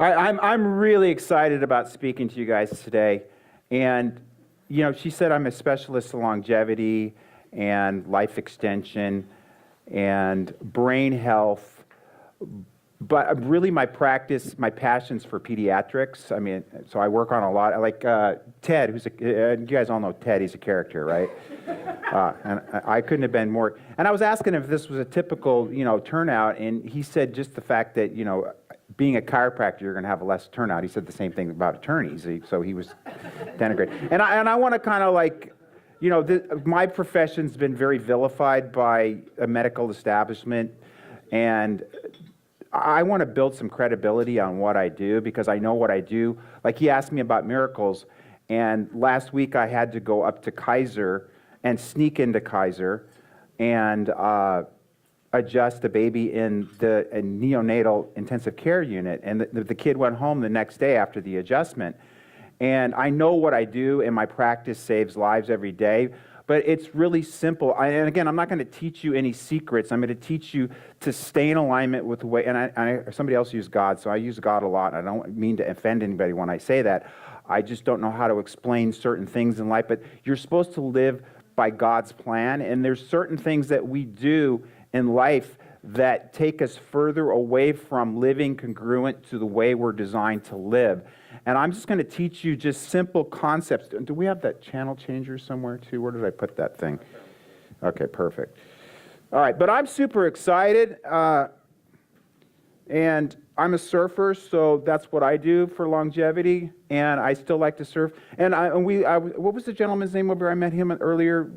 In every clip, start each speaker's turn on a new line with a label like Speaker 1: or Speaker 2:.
Speaker 1: I'm really excited about speaking to you guys today. And, she said I'm a specialist in longevity and life extension and brain health. But really my passion's for pediatrics. I mean, so I work on a lot, like Ted, you guys all know Ted, he's a character, right? And I couldn't have been more, and I was asking him if this was a typical, turnout, and he said just the fact that, being a chiropractor, you're going to have a less turnout. He said the same thing about attorneys, so he was denigrated. And I want to kind of like, my profession's been very vilified by a medical establishment, and I want to build some credibility on what I do because I know what I do. Like he asked me about miracles, and last week I had to go up to Kaiser and sneak into Kaiser and adjust a baby in the neonatal intensive care unit. And the kid went home the next day after the adjustment. And I know what I do, and my practice saves lives every day. But it's really simple. And again, I'm not going to teach you any secrets. I'm going to teach you to stay in alignment with the way, and somebody else used God, so I use God a lot. I don't mean to offend anybody when I say that. I just don't know how to explain certain things in life. But you're supposed to live by God's plan, and there's certain things that we do in life that take us further away from living congruent to the way we're designed to live. And I'm just going to teach you just simple concepts. Do we have that channel changer somewhere too? Where did I put that thing? Okay, perfect. All right, but I'm super excited. And I'm a surfer, so that's what I do for longevity. And I still like to surf. And what was the gentleman's name over? I met him earlier.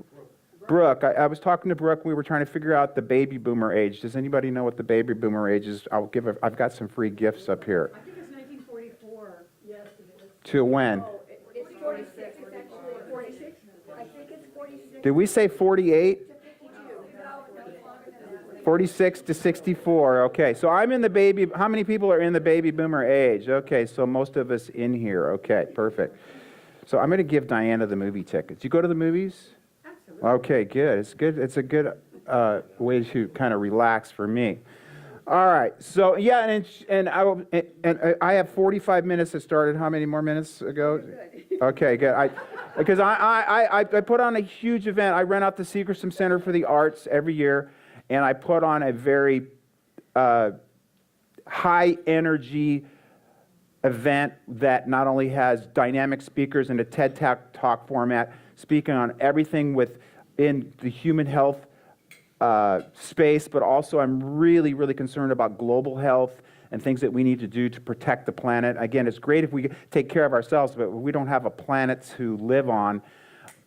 Speaker 1: Brooke. I was talking to Brooke. We were trying to figure out the baby boomer age. Does anybody know what the baby boomer age is? I've got some free gifts up here.
Speaker 2: I think it's 1944. Yes, it is.
Speaker 1: To when?
Speaker 2: Oh, it's 46. It's actually 46. I think it's 46.
Speaker 1: Did we say 48? 46 to 64. Okay, so I'm in the baby. How many people are in the baby boomer age? Okay, so most of us in here. Okay, perfect. So I'm going to give Diana the movie tickets. You go to the movies? Okay, good. It's good. It's a good way to kind of relax for me. All right. So yeah, and I have 45 minutes that started. How many more minutes ago? Okay, good. Because I put on a huge event. I rent out the Segerstrom Center for the Arts every year, and I put on a very high energy event that not only has dynamic speakers in a TED Talk format, speaking on everything in the human health space, but also I'm really, really concerned about global health and things that we need to do to protect the planet. Again, it's great if we take care of ourselves, but we don't have a planet to live on.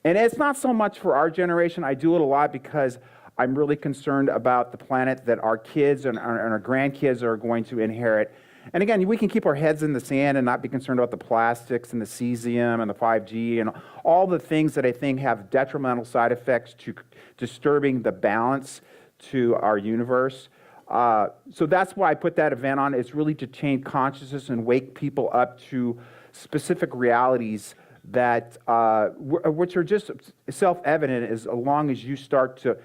Speaker 1: And it's not so much for our generation. I do it a lot because I'm really concerned about the planet that our kids and our grandkids are going to inherit. And again, we can keep our heads in the sand and not be concerned about the plastics and the cesium and the 5G and all the things that I think have detrimental side effects to disturbing the balance to our universe. So that's why I put that event on. It's really to change consciousness and wake people up to specific realities that which are just self-evident as long as you start to.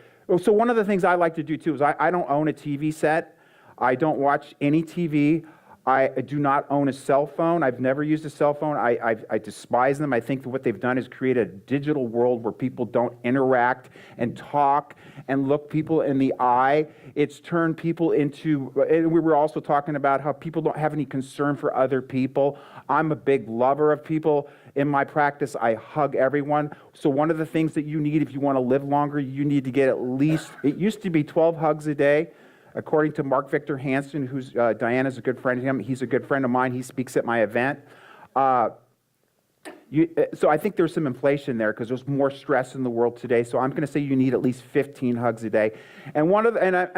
Speaker 1: So one of the things I like to do too is I don't own a TV set. I don't watch any TV. I do not own a cell phone. I've never used a cell phone. I despise them. I think that what they've done is create a digital world where people don't interact and talk and look people in the eye. It's turned people into, and we were also talking about how people don't have any concern for other people. I'm a big lover of people. In my practice, I hug everyone. So one of the things that you need if you want to live longer, you need to get at least, it used to be 12 hugs a day. According to Mark Victor Hansen, who's Diana's a good friend of him, he's a good friend of mine. He speaks at my event. So I think there's some inflation there because there's more stress in the world today. So I'm going to say you need at least 15 hugs a day. And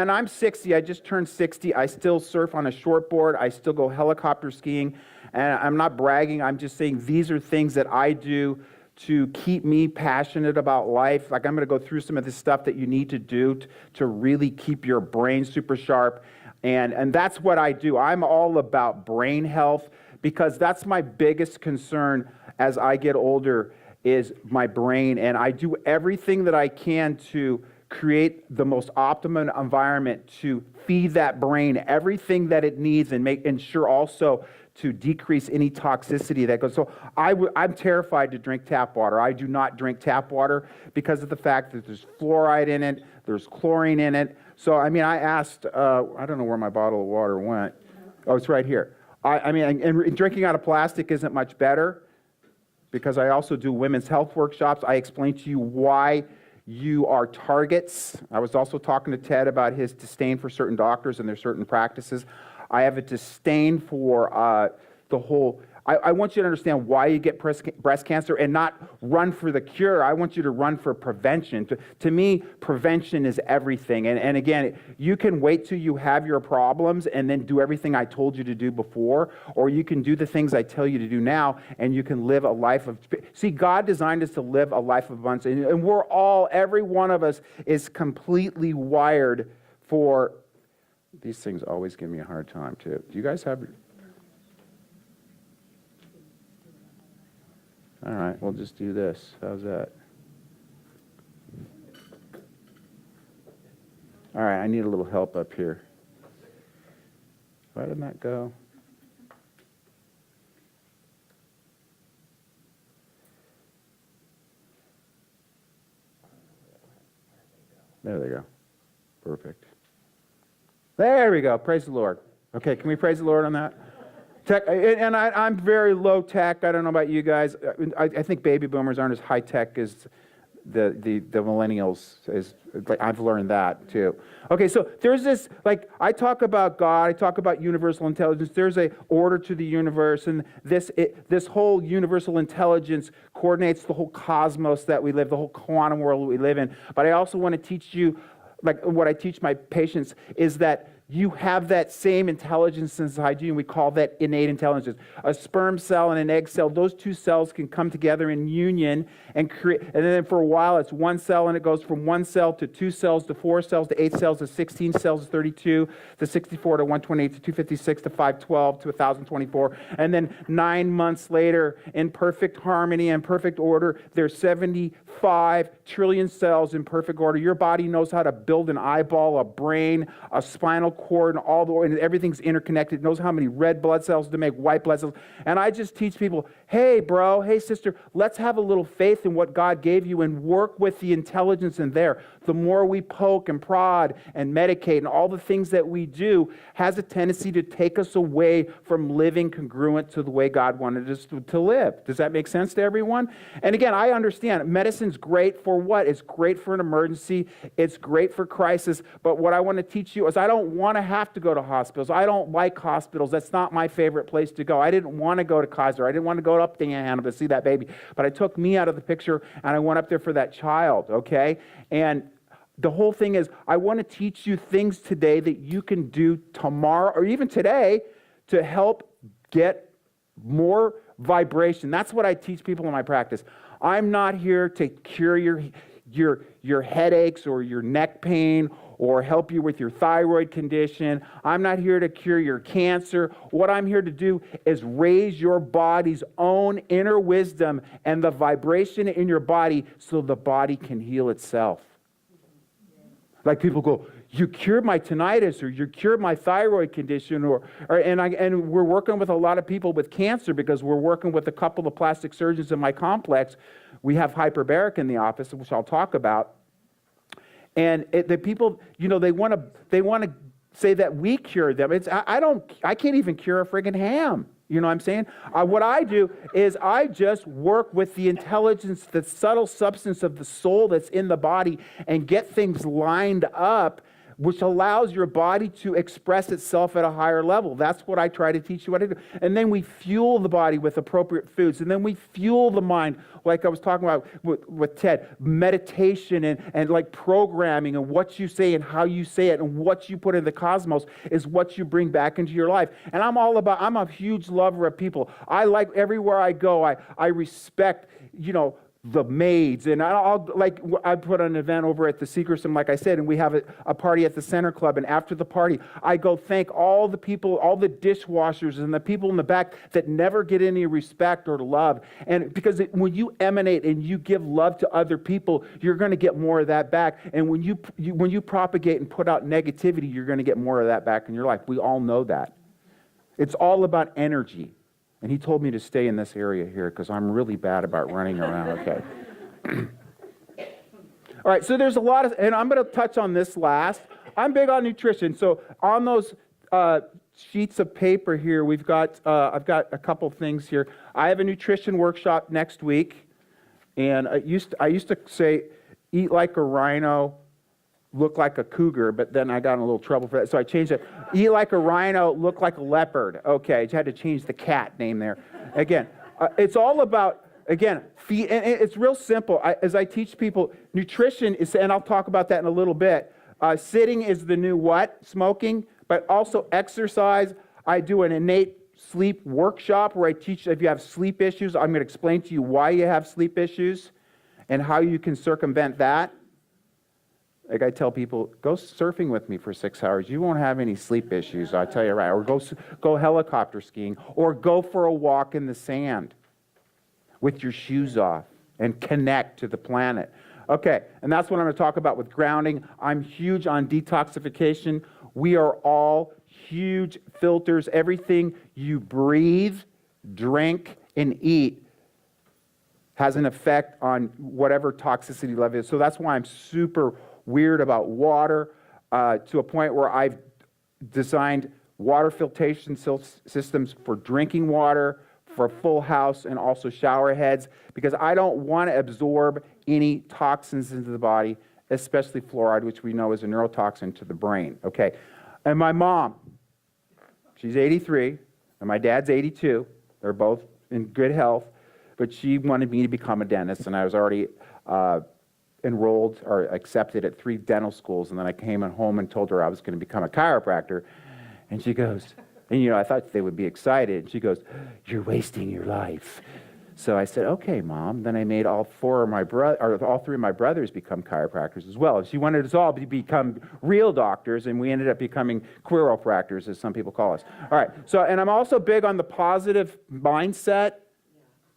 Speaker 1: I'm 60. I just turned 60. I still surf on a shortboard. I still go helicopter skiing. And I'm not bragging. I'm just saying these are things that I do to keep me passionate about life. Like I'm going to go through some of this stuff that you need to do to really keep your brain super sharp. And that's what I do. I'm all about brain health because that's my biggest concern as I get older is my brain. And I do everything that I can to create the most optimum environment to feed that brain everything that it needs and ensure also to decrease any toxicity that goes. So I'm terrified to drink tap water. I do not drink tap water because of the fact that there's fluoride in it, there's chlorine in it. So, I mean, I asked, I don't know where my bottle of water went. Oh, it's right here. I mean, and drinking out of plastic isn't much better because I also do women's health workshops. I explain to you why you are targets. I was also talking to Ted about his disdain for certain doctors and their certain practices. I have a disdain for the whole. I want you to understand why you get breast cancer and not run for the cure. I want you to run for prevention. To me, prevention is everything. And again, you can wait till you have your problems and then do everything I told you to do before, or you can do the things I tell you to do now, and you can live a life of. See, God designed us to live a life of abundance, and we're all, every one of us is completely wired for. These things always give me a hard time, too. Do you guys have... All right, we'll just do this. How's that? All right, I need a little help up here. Why didn't that go? There they go. Perfect. There we go. Praise the Lord. Okay, can we praise the Lord on that? Tech, and I'm very low tech. I don't know about you guys. I think baby boomers aren't as high tech as the millennials. I've learned that too. Okay, so there's this, like, I talk about God, I talk about universal intelligence. There's a order to the universe, and this whole universal intelligence coordinates the whole cosmos that we live, the whole quantum world we live in. But I also want to teach you, like what I teach my patients, is that you have that same intelligence inside you, and we call that innate intelligence. A sperm cell and an egg cell, those two cells can come together in union and create, and then for a while it's one cell, and it goes from one cell to 2 cells to 4 cells to 8 cells to 16 cells to 32 to 64 to 128 to 256 to 512 to 1024. And then 9 months later, in perfect harmony and perfect order, there's 75 trillion cells in perfect order. Your body knows how to build an eyeball, a brain, a spinal cord, and everything's interconnected. It knows how many red blood cells to make white blood cells. And I just teach people, hey bro, hey sister, let's have a little faith in what God gave you and work with the intelligence in there. The more we poke and prod and medicate and all the things that we do has a tendency to take us away from living congruent to the way God wanted us to live. Does that make sense to everyone? And again, I understand medicine's great for what? It's great for an emergency. It's great for crisis. But what I want to teach you is I don't want to have to go to hospitals. I don't like hospitals. That's not my favorite place to go. I didn't want to go to Kaiser. I didn't want to go up to Hannah to see that baby. But I took me out of the picture, and I went up there for that child, okay? And the whole thing is, I want to teach you things today that you can do tomorrow or even today to help get more vibration. That's what I teach people in my practice. I'm not here to cure your headaches or your neck pain or help you with your thyroid condition. I'm not here to cure your cancer. What I'm here to do is raise your body's own inner wisdom and the vibration in your body so the body can heal itself. Like people go, you cured my tinnitus, or you cured my thyroid condition, and we're working with a lot of people with cancer because we're working with a couple of plastic surgeons in my complex. We have hyperbaric in the office, which I'll talk about. And the people, they want to say that we cured them. I can't even cure a friggin' ham. You know what I'm saying? What I do is I just work with the intelligence, the subtle substance of the soul that's in the body, and get things lined up, which allows your body to express itself at a higher level. That's what I try to teach you what I do. And then we fuel the body with appropriate foods. And then we fuel the mind, like I was talking about with Ted, meditation and like programming, and what you say and how you say it and what you put in the cosmos is what you bring back into your life. And I'm a huge lover of people. I like everywhere I go, I respect, the maids, and I put on an event over at the Seacrest, like I said, and we have a party at the Center Club, and after the party, I go thank all the people, all the dishwashers and the people in the back that never get any respect or love. And because when you emanate and you give love to other people, you're going to get more of that back. And when you propagate and put out negativity, you're going to get more of that back in your life. We all know that. It's all about energy. And he told me to stay in this area here because I'm really bad about running around, okay? All right, so there's a lot of, and I'm going to touch on this last. I'm big on nutrition. So on those sheets of paper here, I've got a couple things here. I have a nutrition workshop next week. And I used to say, eat like a rhino, look like a cougar, but then I got in a little trouble for that, so I changed it. Eat like a rhino, look like a leopard. Okay, I had to change the cat name there. Again, it's all about, again, feed, and it's real simple. As I teach people, nutrition is, and I'll talk about that in a little bit, sitting is the new what? Smoking, but also exercise. I do an innate sleep workshop where I teach if you have sleep issues, I'm going to explain to you why you have sleep issues and how you can circumvent that. Like I tell people, go surfing with me for 6 hours. You won't have any sleep issues, I tell you right. Or go helicopter skiing. Or go for a walk in the sand with your shoes off and connect to the planet. Okay, and that's what I'm going to talk about with grounding. I'm huge on detoxification. We are all huge filters. Everything you breathe, drink, and eat has an effect on whatever toxicity level is. So that's why I'm super weird about water to a point where I've designed water filtration systems for drinking water, for a full house, and also shower heads, because I don't want to absorb any toxins into the body, especially fluoride, which we know is a neurotoxin to the brain. Okay, and my mom, she's 83, and my dad's 82. They're both in good health, but she wanted me to become a dentist, and I was already enrolled or accepted at 3 dental schools, and then I came home and told her I was going to become a chiropractor, and she goes, and I thought they would be excited, and she goes, "You're wasting your life." So I said, "Okay, Mom." Then I made all 3 of my brothers become chiropractors as well. She wanted us all to become real doctors, and we ended up becoming chiropractors, as some people call us. All right. So, and I'm also big on the positive mindset.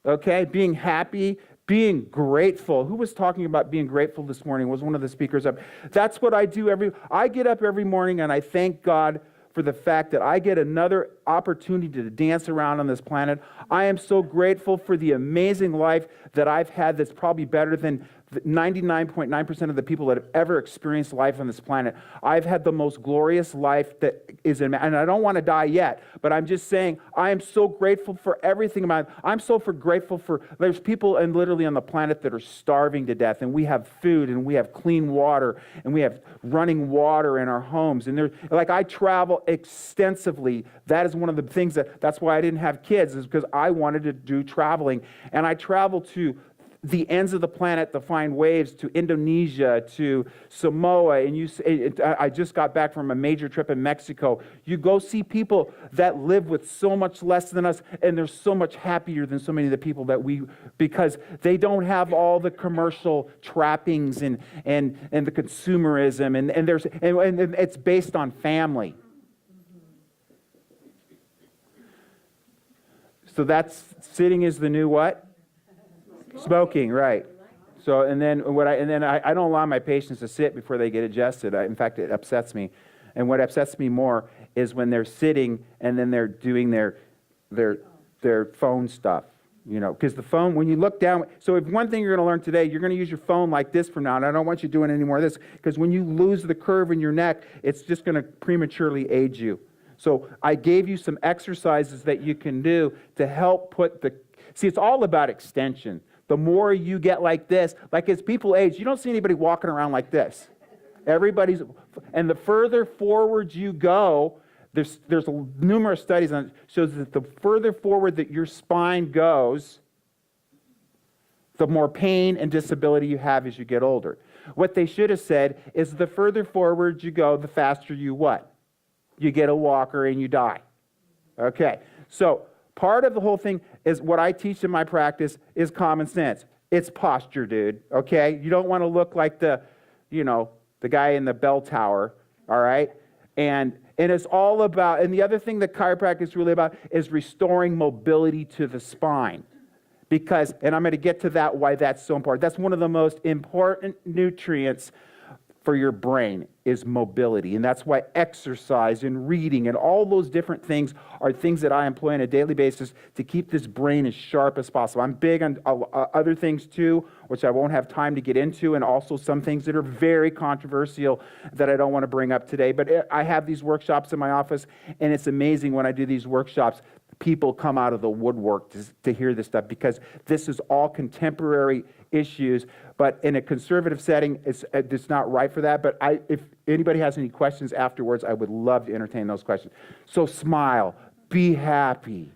Speaker 1: Okay, being happy, being grateful. Who was talking about being grateful this morning? Was one of the speakers up? That's what I do I get up every morning and I thank God for the fact that I get another opportunity to dance around on this planet. I am so grateful for the amazing life that I've had that's probably better than 99.9% of the people that have ever experienced life on this planet. I've had the most glorious life that is in, and I don't want to die yet, but I'm just saying I am so grateful for everything about it. I'm so grateful for, there's people and literally on the planet that are starving to death, and we have food, and we have clean water, and we have running water in our homes, and I travel extensively. That is one of the things that's why I didn't have kids, is because I wanted to do traveling, and I travel to the ends of the planet to find waves, to Indonesia, to Samoa, and I just got back from a major trip in Mexico. You go see people that live with so much less than us, and they're so much happier than so many of the people that because they don't have all the commercial trappings and the consumerism, and it's based on family. So that's, sitting is the new what? Smoking, right. So, and then I don't allow my patients to sit before they get adjusted. In fact, it upsets me. And what upsets me more is when they're sitting and then they're doing their phone stuff, because the phone, when you look down, so if one thing you're going to learn today, you're going to use your phone like this from now on. I don't want you doing any more of this, because when you lose the curve in your neck, it's just going to prematurely age you. So I gave you some exercises that you can do to help see, it's all about extension. The more you get like this, like as people age, you don't see anybody walking around like this. And the further forward you go, there's numerous studies on it, shows that the further forward that your spine goes, the more pain and disability you have as you get older. What they should have said is the further forward you go, the faster you what? You get a walker and you die. Okay, so part of the whole thing is what I teach in my practice is common sense. It's posture, dude, okay? You don't want to look like the guy in the bell tower, all right? And it's all about, and the other thing that chiropractic is really about is restoring mobility to the spine. Because, and I'm going to get to that, why that's so important. That's one of the most important nutrients for your brain is mobility. And that's why exercise and reading and all those different things are things that I employ on a daily basis to keep this brain as sharp as possible. I'm big on other things too, which I won't have time to get into, and also some things that are very controversial that I don't want to bring up today. But I have these workshops in my office, and it's amazing when I do these workshops. People come out of the woodwork to hear this stuff because this is all contemporary issues, but in a conservative setting, it's not right for that. But if anybody has any questions afterwards, I would love to entertain those questions. So smile, be happy.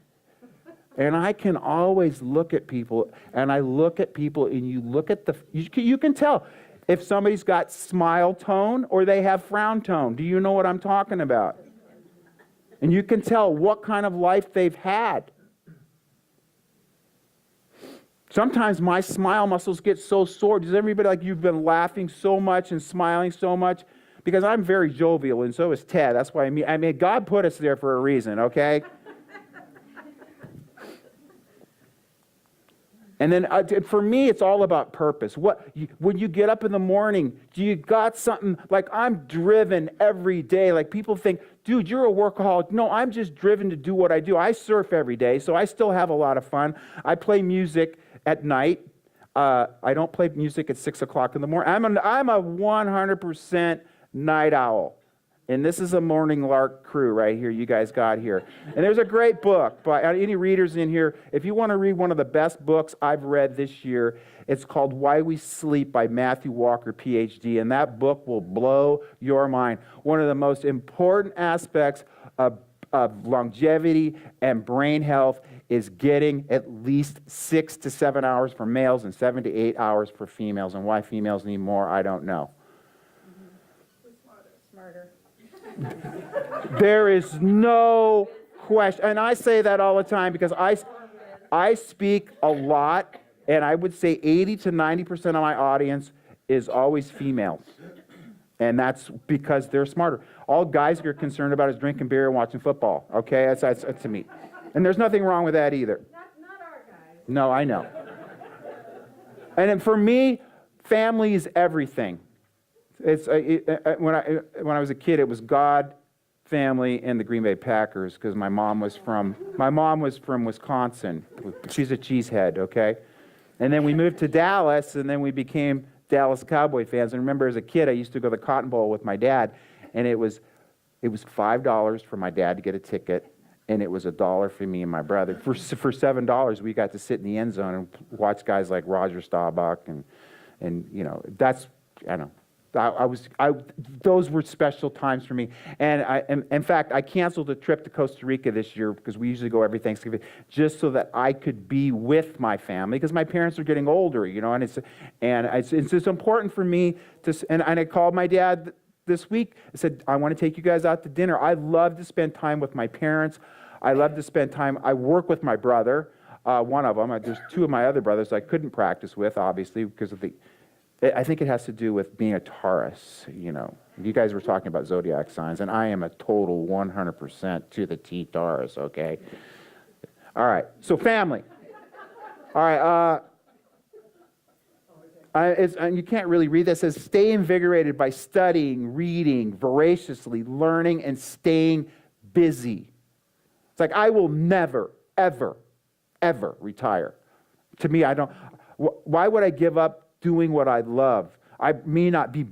Speaker 1: And I can always look at people, and I look at people, and you look at you can tell if somebody's got smile tone or they have frown tone. Do you know what I'm talking about? And you can tell what kind of life they've had. Sometimes my smile muscles get so sore. Does everybody like you've been laughing so much and smiling so much? Because I'm very jovial, and so is Ted. That's why I mean, God put us there for a reason, okay? And then for me, it's all about purpose. When you get up in the morning, do you got something, like I'm driven every day. Like people think, dude, you're a workaholic. No, I'm just driven to do what I do. I surf every day, so I still have a lot of fun. I play music at night. I don't play music at 6 o'clock in the morning. I'm a 100% night owl. And this is a Morning Lark crew right here you guys got here. And there's a great book by any readers in here. If you want to read one of the best books I've read this year, it's called Why We Sleep by Matthew Walker, PhD. And that book will blow your mind. One of the most important aspects of longevity and brain health is getting at least 6 to 7 hours for males and 7 to 8 hours for females. And why females need more, I don't know.
Speaker 2: Smarter.
Speaker 1: There is no question, and I say that all the time because I speak a lot, and I would say 80 to 90% of my audience is always females, and that's because they're smarter. All guys are concerned about is drinking beer and watching football, okay? That's to me. And there's nothing wrong with that either.
Speaker 2: Not our guys.
Speaker 1: No, I know. And then for me, family is everything. It's when I was a kid, it was God, family, and the Green Bay Packers because my mom was from Wisconsin. She's a cheesehead, okay? And then we moved to Dallas, and then we became Dallas Cowboy fans. And remember, as a kid, I used to go to the Cotton Bowl with my dad, and it was $5 for my dad to get a ticket, and it was $1 for me and my brother. For $7, we got to sit in the end zone and watch guys like Roger Staubach, and you know, that's, I don't know. Those were special times for me. And in fact, I canceled a trip to Costa Rica this year because we usually go every Thanksgiving, just so that I could be with my family because my parents are getting older, you know. And it's important for me to. And I called my dad this week. I said, I want to take you guys out to dinner. I love to spend time with my parents. I love to spend time. I work with my brother, one of them. There's two of my other brothers I couldn't practice with, obviously, because of the. I think it has to do with being a Taurus, you know. You guys were talking about zodiac signs, and I am a total 100% to the T Taurus, okay? All right, so family. All right, and you can't really read this. It says, stay invigorated by studying, reading, voraciously, learning, and staying busy. It's like, I will never, ever, ever retire. To me, I don't. Why would I give up doing what I love? I may not be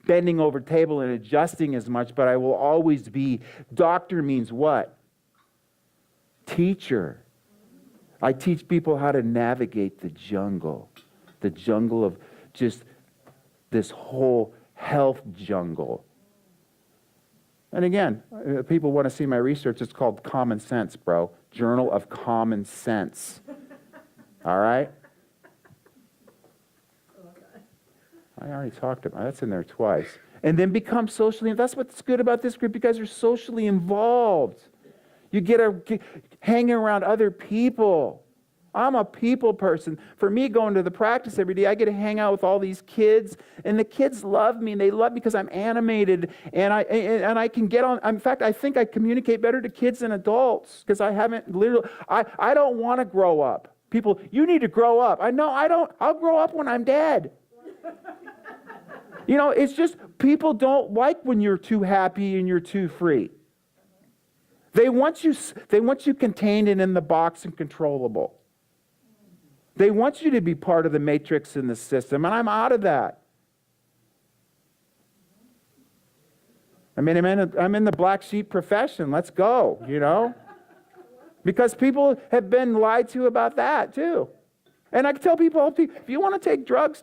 Speaker 1: bending over table and adjusting as much, but I will always be. Doctor means what? Teacher. I teach people how to navigate the jungle of just this whole health jungle. And again, people want to see my research. It's called Common Sense, bro. Journal of Common Sense. All right? I already talked about that's in there twice. And then become socially, that's what's good about this group. You guys are socially involved. You get hanging around other people. I'm a people person. For me, going to the practice every day, I get to hang out with all these kids, and the kids love me, and they love me because I'm animated, and I can get on. In fact, I think I communicate better to kids than adults because I haven't literally. I don't want to grow up. People, you need to grow up. I know I don't. I'll grow up when I'm dead. It's just people don't like when you're too happy and you're too free. They want you contained and in the box and controllable. They want you to be part of the matrix in the system, and I'm out of that. I'm in the black sheep profession. Let's go, Because people have been lied to about that too. And I tell people, if you want to take drugs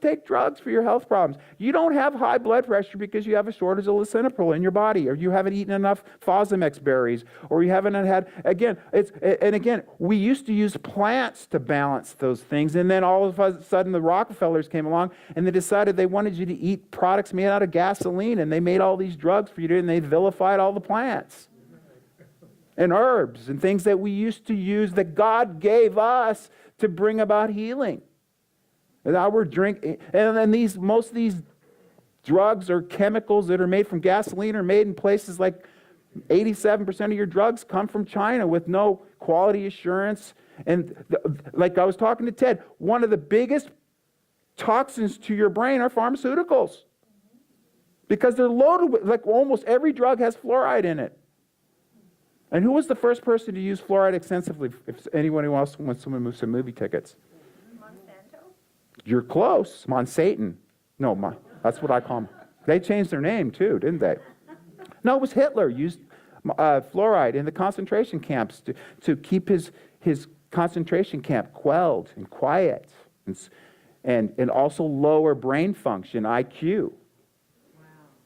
Speaker 1: for your health problems. You don't have high blood pressure because you have a shortage of lisinopril in your body, or you haven't eaten enough Fosamax berries, or you haven't had, again, we used to use plants to balance those things, and then all of a sudden the Rockefellers came along, and they decided they wanted you to eat products made out of gasoline, and they made all these drugs for you to, and they vilified all the plants and herbs and things that we used to use that God gave us to bring about healing. And now we're drinking, and then most of these drugs or chemicals that are made from gasoline are made in places like 87% of your drugs come from China with no quality assurance. And like I was talking to Ted, one of the biggest toxins to your brain are pharmaceuticals. Because they're loaded with, like almost every drug has fluoride in it. And who was the first person to use fluoride extensively, if anyone else wants to move some movie tickets?
Speaker 2: Monsanto?
Speaker 1: You're close. Monsatan. No, that's what I call them. They changed their name too, didn't they? No, it was Hitler used fluoride in the concentration camps to keep his concentration camp quelled and quiet, and also lower brain function, IQ.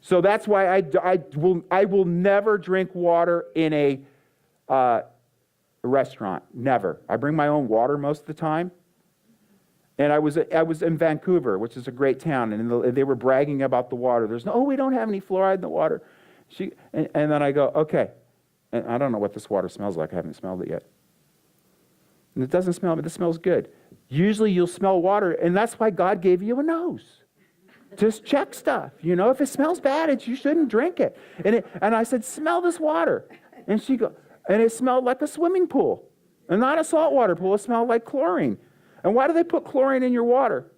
Speaker 1: So that's why I will never drink water in a restaurant. Never. I bring my own water most of the time. And I was in Vancouver, which is a great town, and they were bragging about the water. We don't have any fluoride in the water. And then I go, okay. And I don't know what this water smells like. I haven't smelled it yet. And it doesn't smell, but it smells good. Usually you'll smell water, and that's why God gave you a nose. Just check stuff. If it smells bad, you shouldn't drink it. And I said, smell this water. And it smelled like a swimming pool. And not a saltwater pool. It smelled like chlorine. And why do they put chlorine in your water?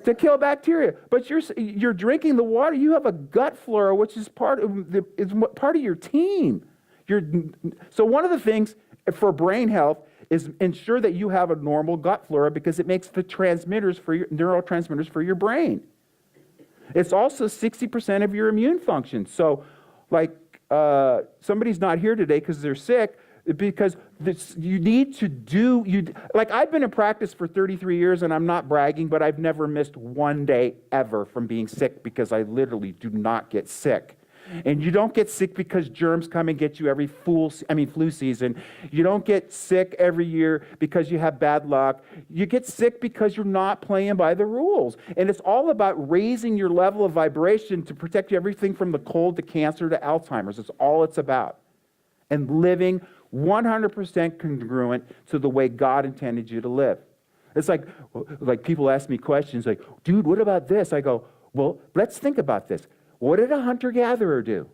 Speaker 1: To kill bacteria. But you're drinking the water. You have a gut flora, which is part of your team. So one of the things for brain health is ensure that you have a normal gut flora, because it makes the neurotransmitters for your brain. It's also 60% of your immune function. So, like, somebody's not here today because they're sick, because you need to do, like I've been in practice for 33 years, and I'm not bragging, but I've never missed one day ever from being sick, because I literally do not get sick. And you don't get sick because germs come and get you every flu season. You don't get sick every year because you have bad luck. You get sick because you're not playing by the rules. And it's all about raising your level of vibration to protect you everything from the cold to cancer to Alzheimer's. It's all it's about. And living 100% congruent to the way God intended you to live. It's like people ask me questions like, dude, what about this? I go, well, let's think about this. What did a hunter-gatherer do?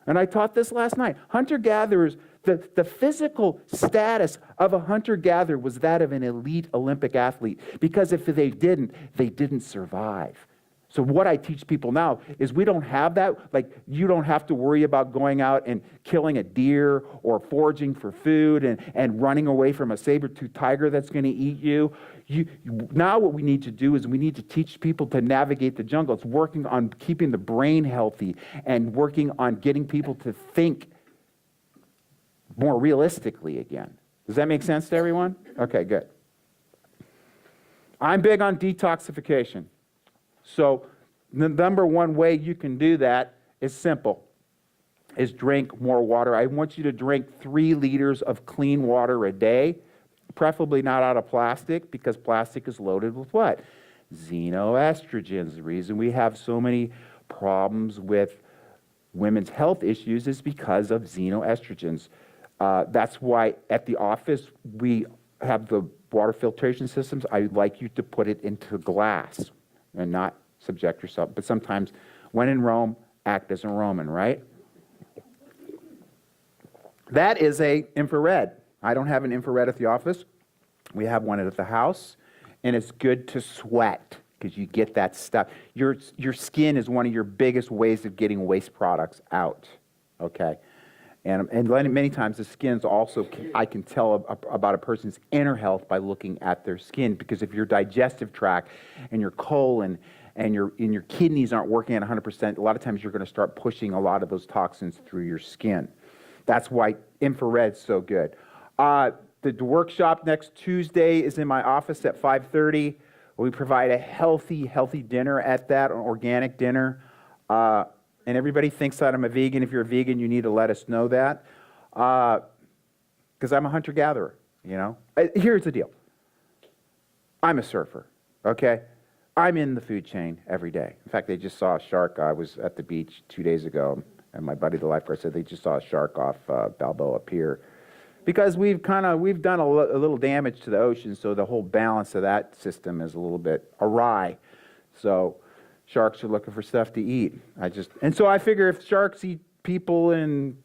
Speaker 1: And I taught this last night. Hunter-gatherers, the physical status of a hunter-gatherer was that of an elite Olympic athlete, because if they didn't survive. So what I teach people now is we don't have that. Like, you don't have to worry about going out and killing a deer or foraging for food and running away from a saber-toothed tiger that's going to eat you. Now what we need to do is we need to teach people to navigate the jungle. It's working on keeping the brain healthy and working on getting people to think more realistically again. Does that make sense to everyone? Okay, good. I'm big on detoxification. So the number one way you can do that is simple, is drink more water. I want you to drink 3 liters of clean water a day, preferably not out of plastic, because plastic is loaded with what? Xenoestrogens. The reason we have so many problems with women's health issues is because of xenoestrogens. That's why at the office we have the water filtration systems, I'd like you to put it into glass and not subject yourself. But sometimes, when in Rome, act as a Roman, right? That is a infrared. I don't have an infrared at the office. We have one at the house, and it's good to sweat because you get that stuff. Your skin is one of your biggest ways of getting waste products out, okay? And many times the skin's also, I can tell about a person's inner health by looking at their skin, because if your digestive tract and your colon and your kidneys aren't working at 100%, a lot of times you're going to start pushing a lot of those toxins through your skin. That's why infrared's so good. The workshop next Tuesday is in my office at 5:30. We provide a healthy dinner at that, an organic dinner. And everybody thinks that I'm a vegan. If you're a vegan, you need to let us know that. Because I'm a hunter-gatherer, you know. Here's the deal. I'm a surfer, okay? I'm in the food chain every day. In fact, they just saw a shark. I was at the beach 2 days ago, and my buddy, the lifeguard, said they just saw a shark off Balboa Pier. Because we've done a little damage to the ocean, so the whole balance of that system is a little bit awry. So sharks are looking for stuff to eat. And so I figure if sharks eat people and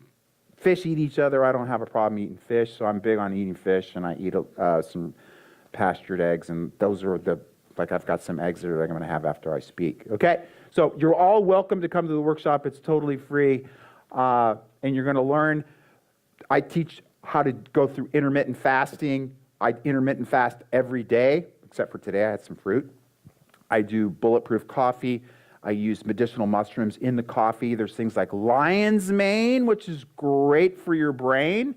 Speaker 1: fish eat each other, I don't have a problem eating fish. So I'm big on eating fish, and I eat some pastured eggs, and those are I've got some eggs that I'm going to have after I speak. Okay, so you're all welcome to come to the workshop. It's totally free, and you're going to learn. I teach how to go through intermittent fasting. I intermittent fast every day, except for today. I had some fruit. I do bulletproof coffee. I use medicinal mushrooms in the coffee. There's things like lion's mane, which is great for your brain.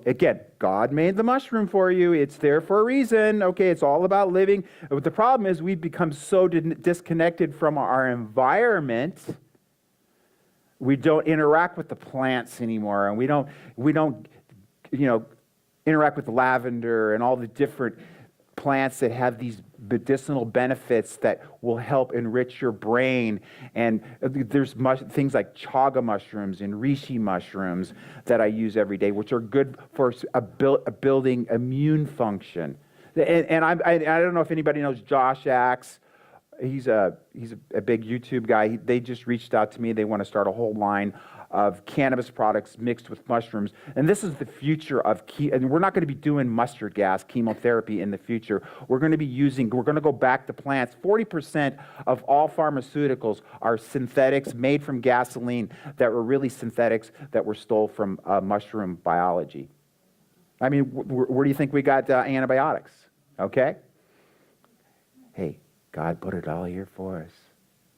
Speaker 1: Again, God made the mushroom for you. It's there for a reason. Okay, it's all about living. But the problem is we've become so disconnected from our environment. We don't interact with the plants anymore, and we don't interact with the lavender and all the different plants that have these medicinal benefits that will help enrich your brain. And there's things like chaga mushrooms and reishi mushrooms that I use every day, which are good for building immune function. And I don't know if anybody knows Josh Axe. He's a big YouTube guy. They just reached out to me. They want to start a whole line of cannabis products mixed with mushrooms. And this is the future of and we're not going to be doing mustard gas chemotherapy in the future. We're going to go back to plants. 40% of all pharmaceuticals are synthetics made from gasoline that were really synthetics that were stole from mushroom biology. I mean, where do you think we got antibiotics? Okay? Hey, God put it all here for us.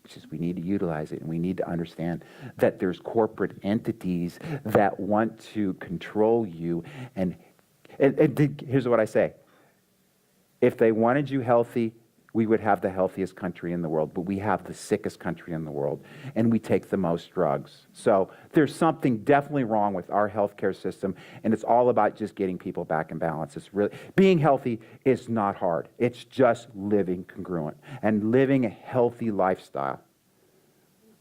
Speaker 1: It's just we need to utilize it, and we need to understand that there's corporate entities that want to control you. And here's what I say. If they wanted you healthy, we would have the healthiest country in the world, but we have the sickest country in the world, and we take the most drugs. So there's something definitely wrong with our healthcare system, and it's all about just getting people back in balance. It's really, being healthy is not hard. It's just living congruent and living a healthy lifestyle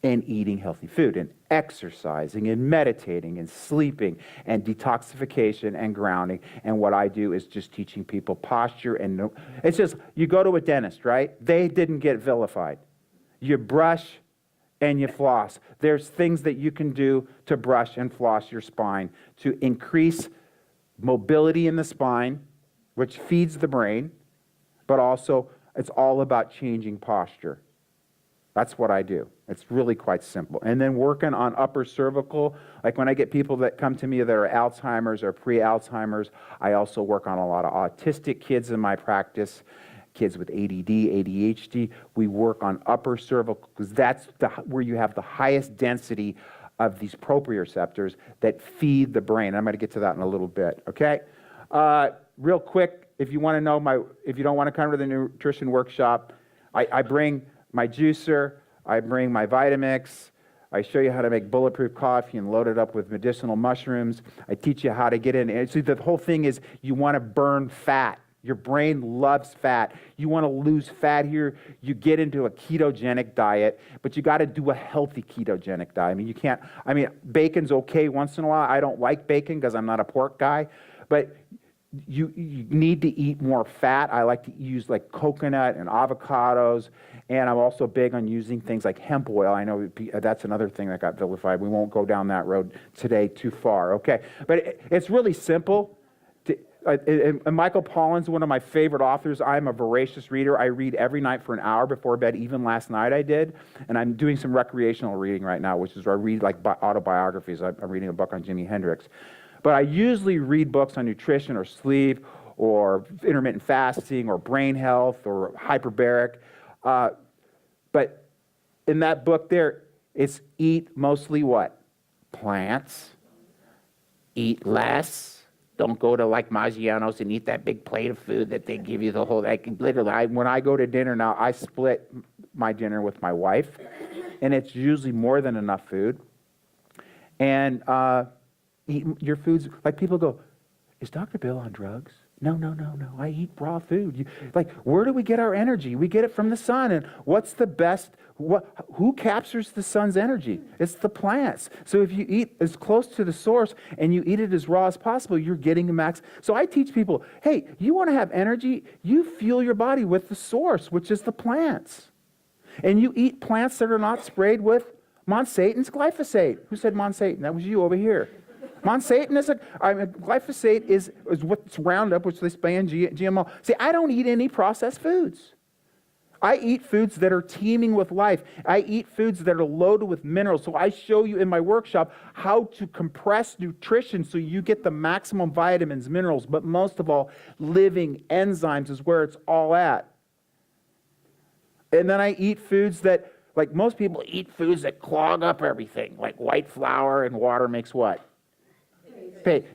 Speaker 1: and eating healthy food and exercising and meditating and sleeping and detoxification and grounding. And what I do is just teaching people posture. And it's just, you go to a dentist, right? They didn't get vilified. You brush and you floss. There's things that you can do to brush and floss your spine to increase mobility in the spine, which feeds the brain, but also it's all about changing posture. That's what I do. It's really quite simple. And then working on upper cervical, like when I get people that come to me that are Alzheimer's or pre-Alzheimer's, I also work on a lot of autistic kids in my practice, kids with ADD, ADHD. We work on upper cervical because that's where you have the highest density of these proprioceptors that feed the brain. I'm going to get to that in a little bit, okay? Real quick, if you want to know if you don't want to come to the nutrition workshop, I bring my juicer, I bring my Vitamix, I show you how to make bulletproof coffee and load it up with medicinal mushrooms. I teach you how to get in. And see, the whole thing is you want to burn fat. Your brain loves fat. You want to lose fat here, you get into a ketogenic diet, but you got to do a healthy ketogenic diet. Bacon's okay once in a while. I don't like bacon because I'm not a pork guy, but you need to eat more fat. I like to use like coconut and avocados, and I'm also big on using things like hemp oil. I know that's another thing that got vilified. We won't go down that road today too far, okay? But it's really simple. And Michael Pollan's one of my favorite authors. I'm a voracious reader. I read every night for an hour before bed. Even last night I did. And I'm doing some recreational reading right now, which is where I read like autobiographies. I'm reading a book on Jimi Hendrix. But I usually read books on nutrition or sleep or intermittent fasting or brain health or hyperbaric. But in that book there, it's eat mostly what? Plants. Eat less. Don't go to like Maggiano's and eat that big plate of food that they give you the whole, literally, when I go to dinner now, I split my dinner with my wife, and it's usually more than enough food. And eat your foods, like people go, is Dr. Bill on drugs? No, I eat raw food. Where do we get our energy? We get it from the sun. And what's the best, who captures the sun's energy? It's the plants. So if you eat as close to the source and you eat it as raw as possible, you're getting a max. So I teach people, hey, you want to have energy? You fuel your body with the source, which is the plants. And you eat plants that are not sprayed with Monsanto's glyphosate. Who said Monsanto? That was you over here. Monsanto is glyphosate is what's Roundup, which they spray in GMO. See, I don't eat any processed foods. I eat foods that are teeming with life. I eat foods that are loaded with minerals. So I show you in my workshop how to compress nutrition so you get the maximum vitamins, minerals, but most of all, living enzymes is where it's all at. And then I eat foods that, like most people eat foods that clog up everything, like white flour and water makes what?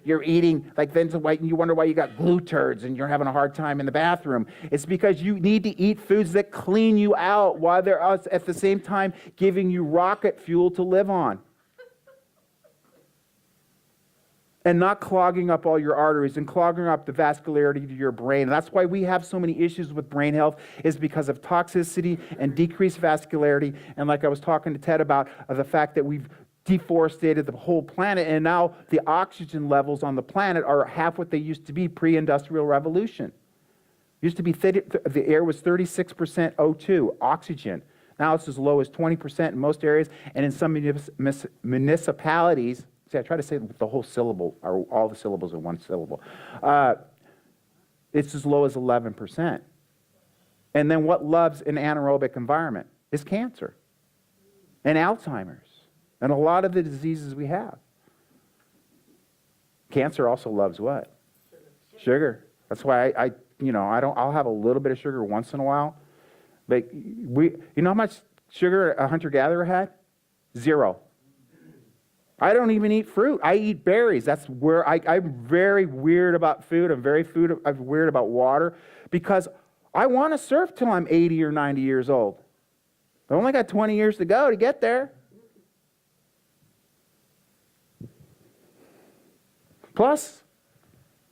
Speaker 1: You're eating, like then you wonder why you got glue turds and you're having a hard time in the bathroom. It's because you need to eat foods that clean you out while they're at the same time giving you rocket fuel to live on. And not clogging up all your arteries and clogging up the vascularity to your brain. And that's why we have so many issues with brain health, is because of toxicity and decreased vascularity. And like I was talking to Ted about, the fact that we've deforested the whole planet, and now the oxygen levels on the planet are half what they used to be pre-industrial revolution. Used to be the air was 36% O2, oxygen. Now it's as low as 20% in most areas, and in some municipalities, see, I try to say the whole syllable, or all the syllables in one syllable. It's as low as 11%. And then what loves an anaerobic environment is cancer and Alzheimer's. And a lot of the diseases we have. Cancer also loves what? Sugar. That's why I'll have a little bit of sugar once in a while. But you know how much sugar a hunter-gatherer had? 0. I don't even eat fruit. I eat berries. That's where I'm very weird about food. I'm weird about water because I want to surf till I'm 80 or 90 years old. I only got 20 years to go to get there. Plus,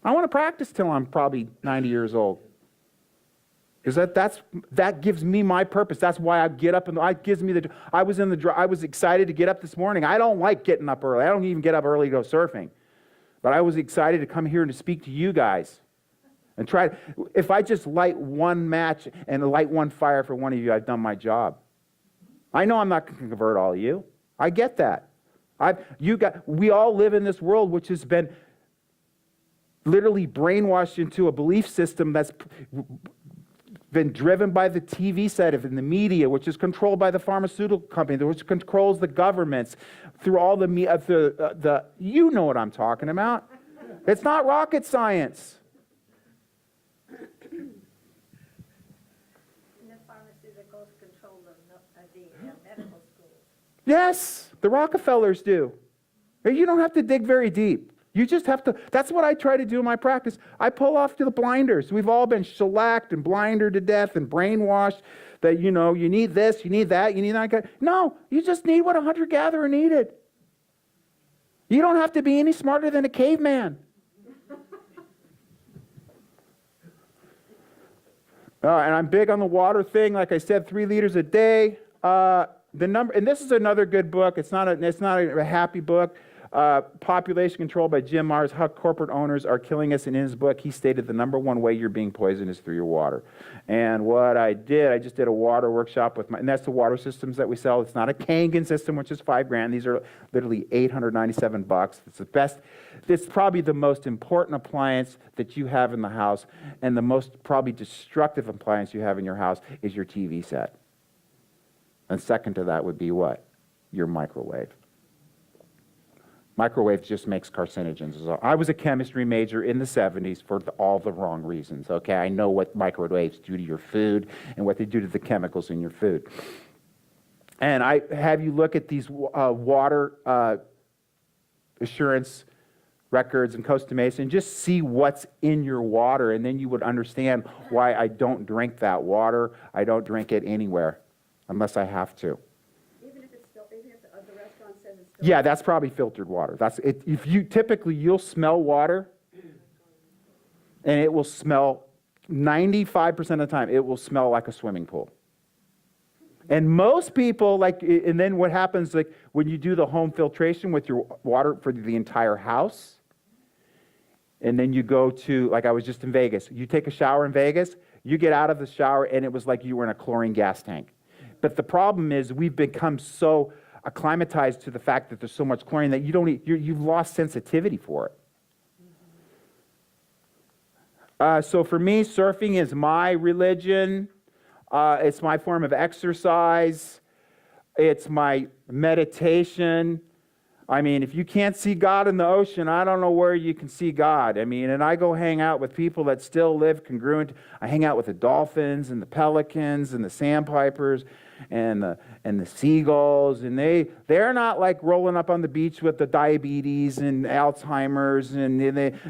Speaker 1: I want to practice till I'm probably 90 years old. Because that gives me my purpose. That's why I get up and I was excited to get up this morning. I don't like getting up early. I don't even get up early to go surfing. But I was excited to come here and to speak to you guys. And if I just light one match and light one fire for one of you, I've done my job. I know I'm not going to convert all of you. I get that. We all live in this world which has been literally brainwashed into a belief system that's been driven by the TV set of the media, which is controlled by the pharmaceutical company, which controls the governments through all the you know what I'm talking about. It's not rocket science.
Speaker 2: And the pharmaceuticals control the medical schools.
Speaker 1: Yes, the Rockefellers do. You don't have to dig very deep. You just have to, that's what I try to do in my practice. I pull off to the blinders. We've all been shellacked and blinded to death and brainwashed that, you need this, you need that, you need that. No, you just need what a hunter-gatherer needed. You don't have to be any smarter than a caveman. And I'm big on the water thing. Like I said, 3 liters a day. And this is another good book. It's not a happy book. Population Control by Jim Marrs, How Corporate Owners Are Killing Us. And in his book, he stated the number one way you're being poisoned is through your water. And what I just did a water workshop with and that's the water systems that we sell. It's not a Kangen system, which is $5,000. These are literally $897. It's the best. It's probably the most important appliance that you have in the house, and the most probably destructive appliance you have in your house is your TV set. And second to that would be what? Your microwave. Microwave just makes carcinogens. So I was a chemistry major in the 70s for all the wrong reasons, okay? I know what microwaves do to your food and what they do to the chemicals in your food. And I have you look at these water assurance records in Costa Mesa and just see what's in your water, and then you would understand why I don't drink that water. I don't drink it anywhere unless I have to.
Speaker 2: Even if the restaurant says it's filtered?
Speaker 1: Yeah, that's probably filtered water. That's it. If you typically you'll smell water, and it will smell 95% of the time. It will smell like a swimming pool. And most people and then what happens when you do the home filtration with your water for the entire house, and then you go to I was just in Vegas. You take a shower in Vegas, you get out of the shower, and it was like you were in a chlorine gas tank. But the problem is we've become so acclimatized to the fact that there's so much chlorine that you've lost sensitivity for it. So for me, surfing is my religion. It's my form of exercise. It's my meditation. I mean, if you can't see God in the ocean, I don't know where you can see God. I mean, and I go hang out with people that still live congruent. I hang out with the dolphins and the pelicans and the sandpipers and the seagulls, and they're not rolling up on the beach with the diabetes and Alzheimer's, and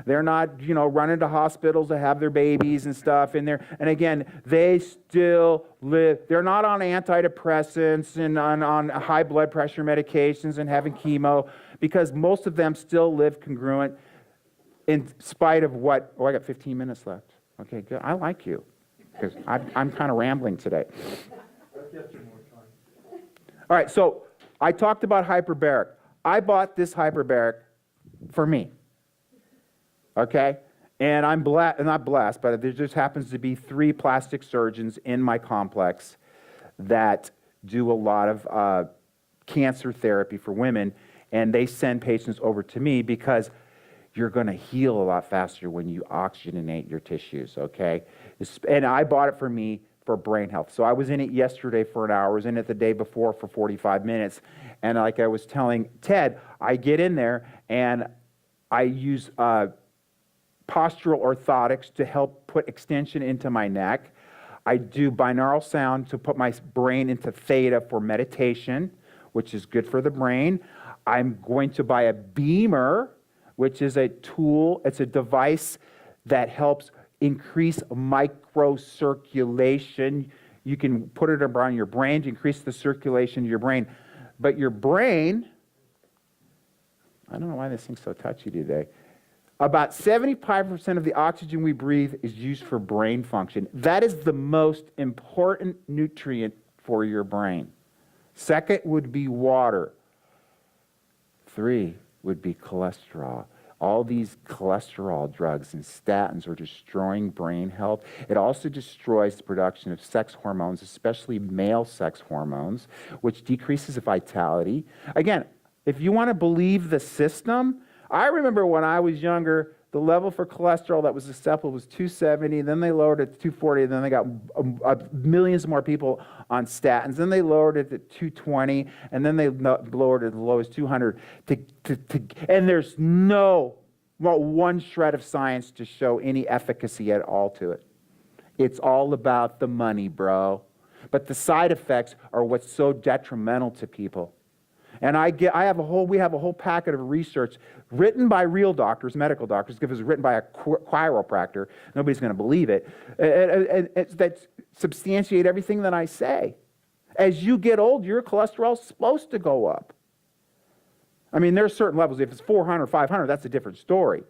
Speaker 1: they're not running to hospitals to have their babies and stuff. And again, they still live. They're not on antidepressants and on high blood pressure medications and having chemo, because most of them still live congruent in spite of what. Oh, I got 15 minutes left. Okay, good. I like you because I'm kind of rambling today. All right, so I talked about hyperbaric. I bought this hyperbaric for me, okay? And I'm not blessed, but there just happens to be 3 plastic surgeons in my complex that do a lot of cancer therapy for women, and they send patients over to me because you're going to heal a lot faster when you oxygenate your tissues, okay? And I bought it for me for brain health. So I was in it yesterday for an hour, I was in it the day before for 45 minutes, and like I was telling Ted, I get in there and I use postural orthotics to help put extension into my neck. I do binaural sound to put my brain into theta for meditation, which is good for the brain. I'm going to buy a beamer, which is a tool, it's a device that helps increase microcirculation. You can put it around your brain to increase the circulation of your brain. But your brain, I don't know why this thing's so touchy today. About 75% of the oxygen we breathe is used for brain function. That is the most important nutrient for your brain. Second would be water. 3 would be cholesterol. All these cholesterol drugs and statins are destroying brain health. It also destroys the production of sex hormones, especially male sex hormones, which decreases vitality. Again, if you want to believe the system, I remember when I was younger, the level for cholesterol that was acceptable was 270, then they lowered it to 240, then they got millions more people on statins, then they lowered it to 220, and then they lowered it as low as 200. And there's not one shred of science to show any efficacy at all to it. It's all about the money, bro. But the side effects are what's so detrimental to people. And we have a whole packet of research written by real doctors, medical doctors, because it was written by a chiropractor. Nobody's going to believe it. That substantiate everything that I say. As you get old, your cholesterol is supposed to go up. I mean, there's certain levels. If it's 400, 500, that's a different story.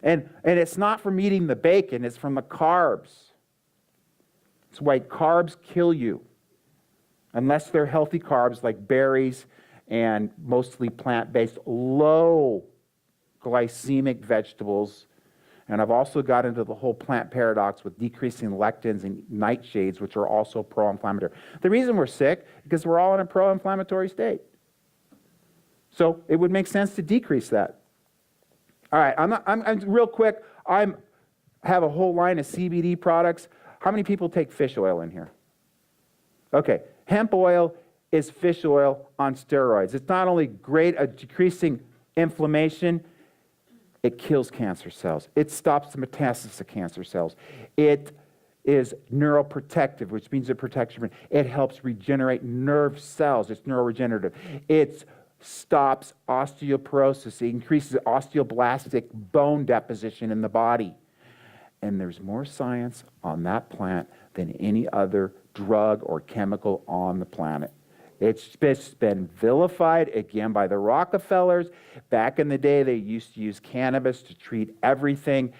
Speaker 1: And it's not from eating the bacon, it's from the carbs. That's why carbs kill you. Unless they're healthy carbs like berries and mostly plant-based, low glycemic vegetables. And I've also got into the whole plant paradox with decreasing lectins and nightshades, which are also pro-inflammatory. The reason we're sick is because we're all in a pro-inflammatory state. So it would make sense to decrease that. All right, I'm real quick. I have a whole line of CBD products. How many people take fish oil in here? Okay, hemp oil is fish oil on steroids. It's not only great at decreasing inflammation, it kills cancer cells. It stops the metastasis of cancer cells. It is neuroprotective, which means it protects your brain. It helps regenerate nerve cells. It's neuroregenerative. It stops osteoporosis. It increases osteoblastic bone deposition in the body. And there's more science on that plant than any other drug or chemical on the planet. It's been vilified, again, by the Rockefellers. Back in the day, they used to use cannabis to treat everything.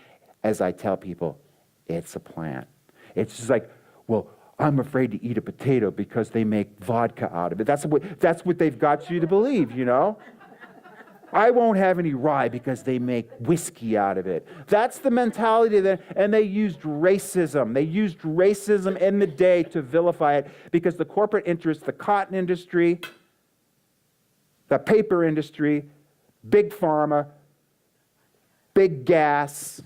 Speaker 1: As I tell people, it's a plant. It's just like, well, I'm afraid to eat a potato because they make vodka out of it. That's what they've got you to believe, you know? I won't have any rye because they make whiskey out of it. That's the mentality and they used racism. They used racism in the day to vilify it because the corporate interests, the cotton industry, the paper industry, big pharma, big gas,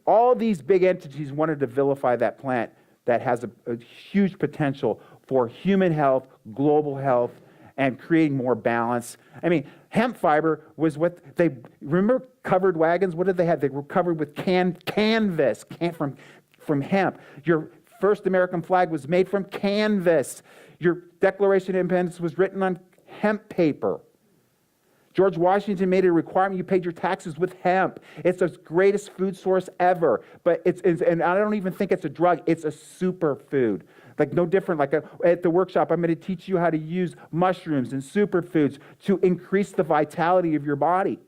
Speaker 1: all these big entities wanted to vilify that plant that has a huge potential for human health, global health, and creating more balance. I mean, hemp fiber was what they, remember covered wagons? What did they have? They were covered with canvas from hemp. Your first American flag was made from canvas. Your Declaration of Independence was written on hemp paper. George Washington made it a requirement you paid your taxes with hemp. It's the greatest food source ever. But and I don't even think it's a drug. It's a superfood. Like no different, at the workshop, I'm going to teach you how to use mushrooms and superfoods to increase the vitality of your body.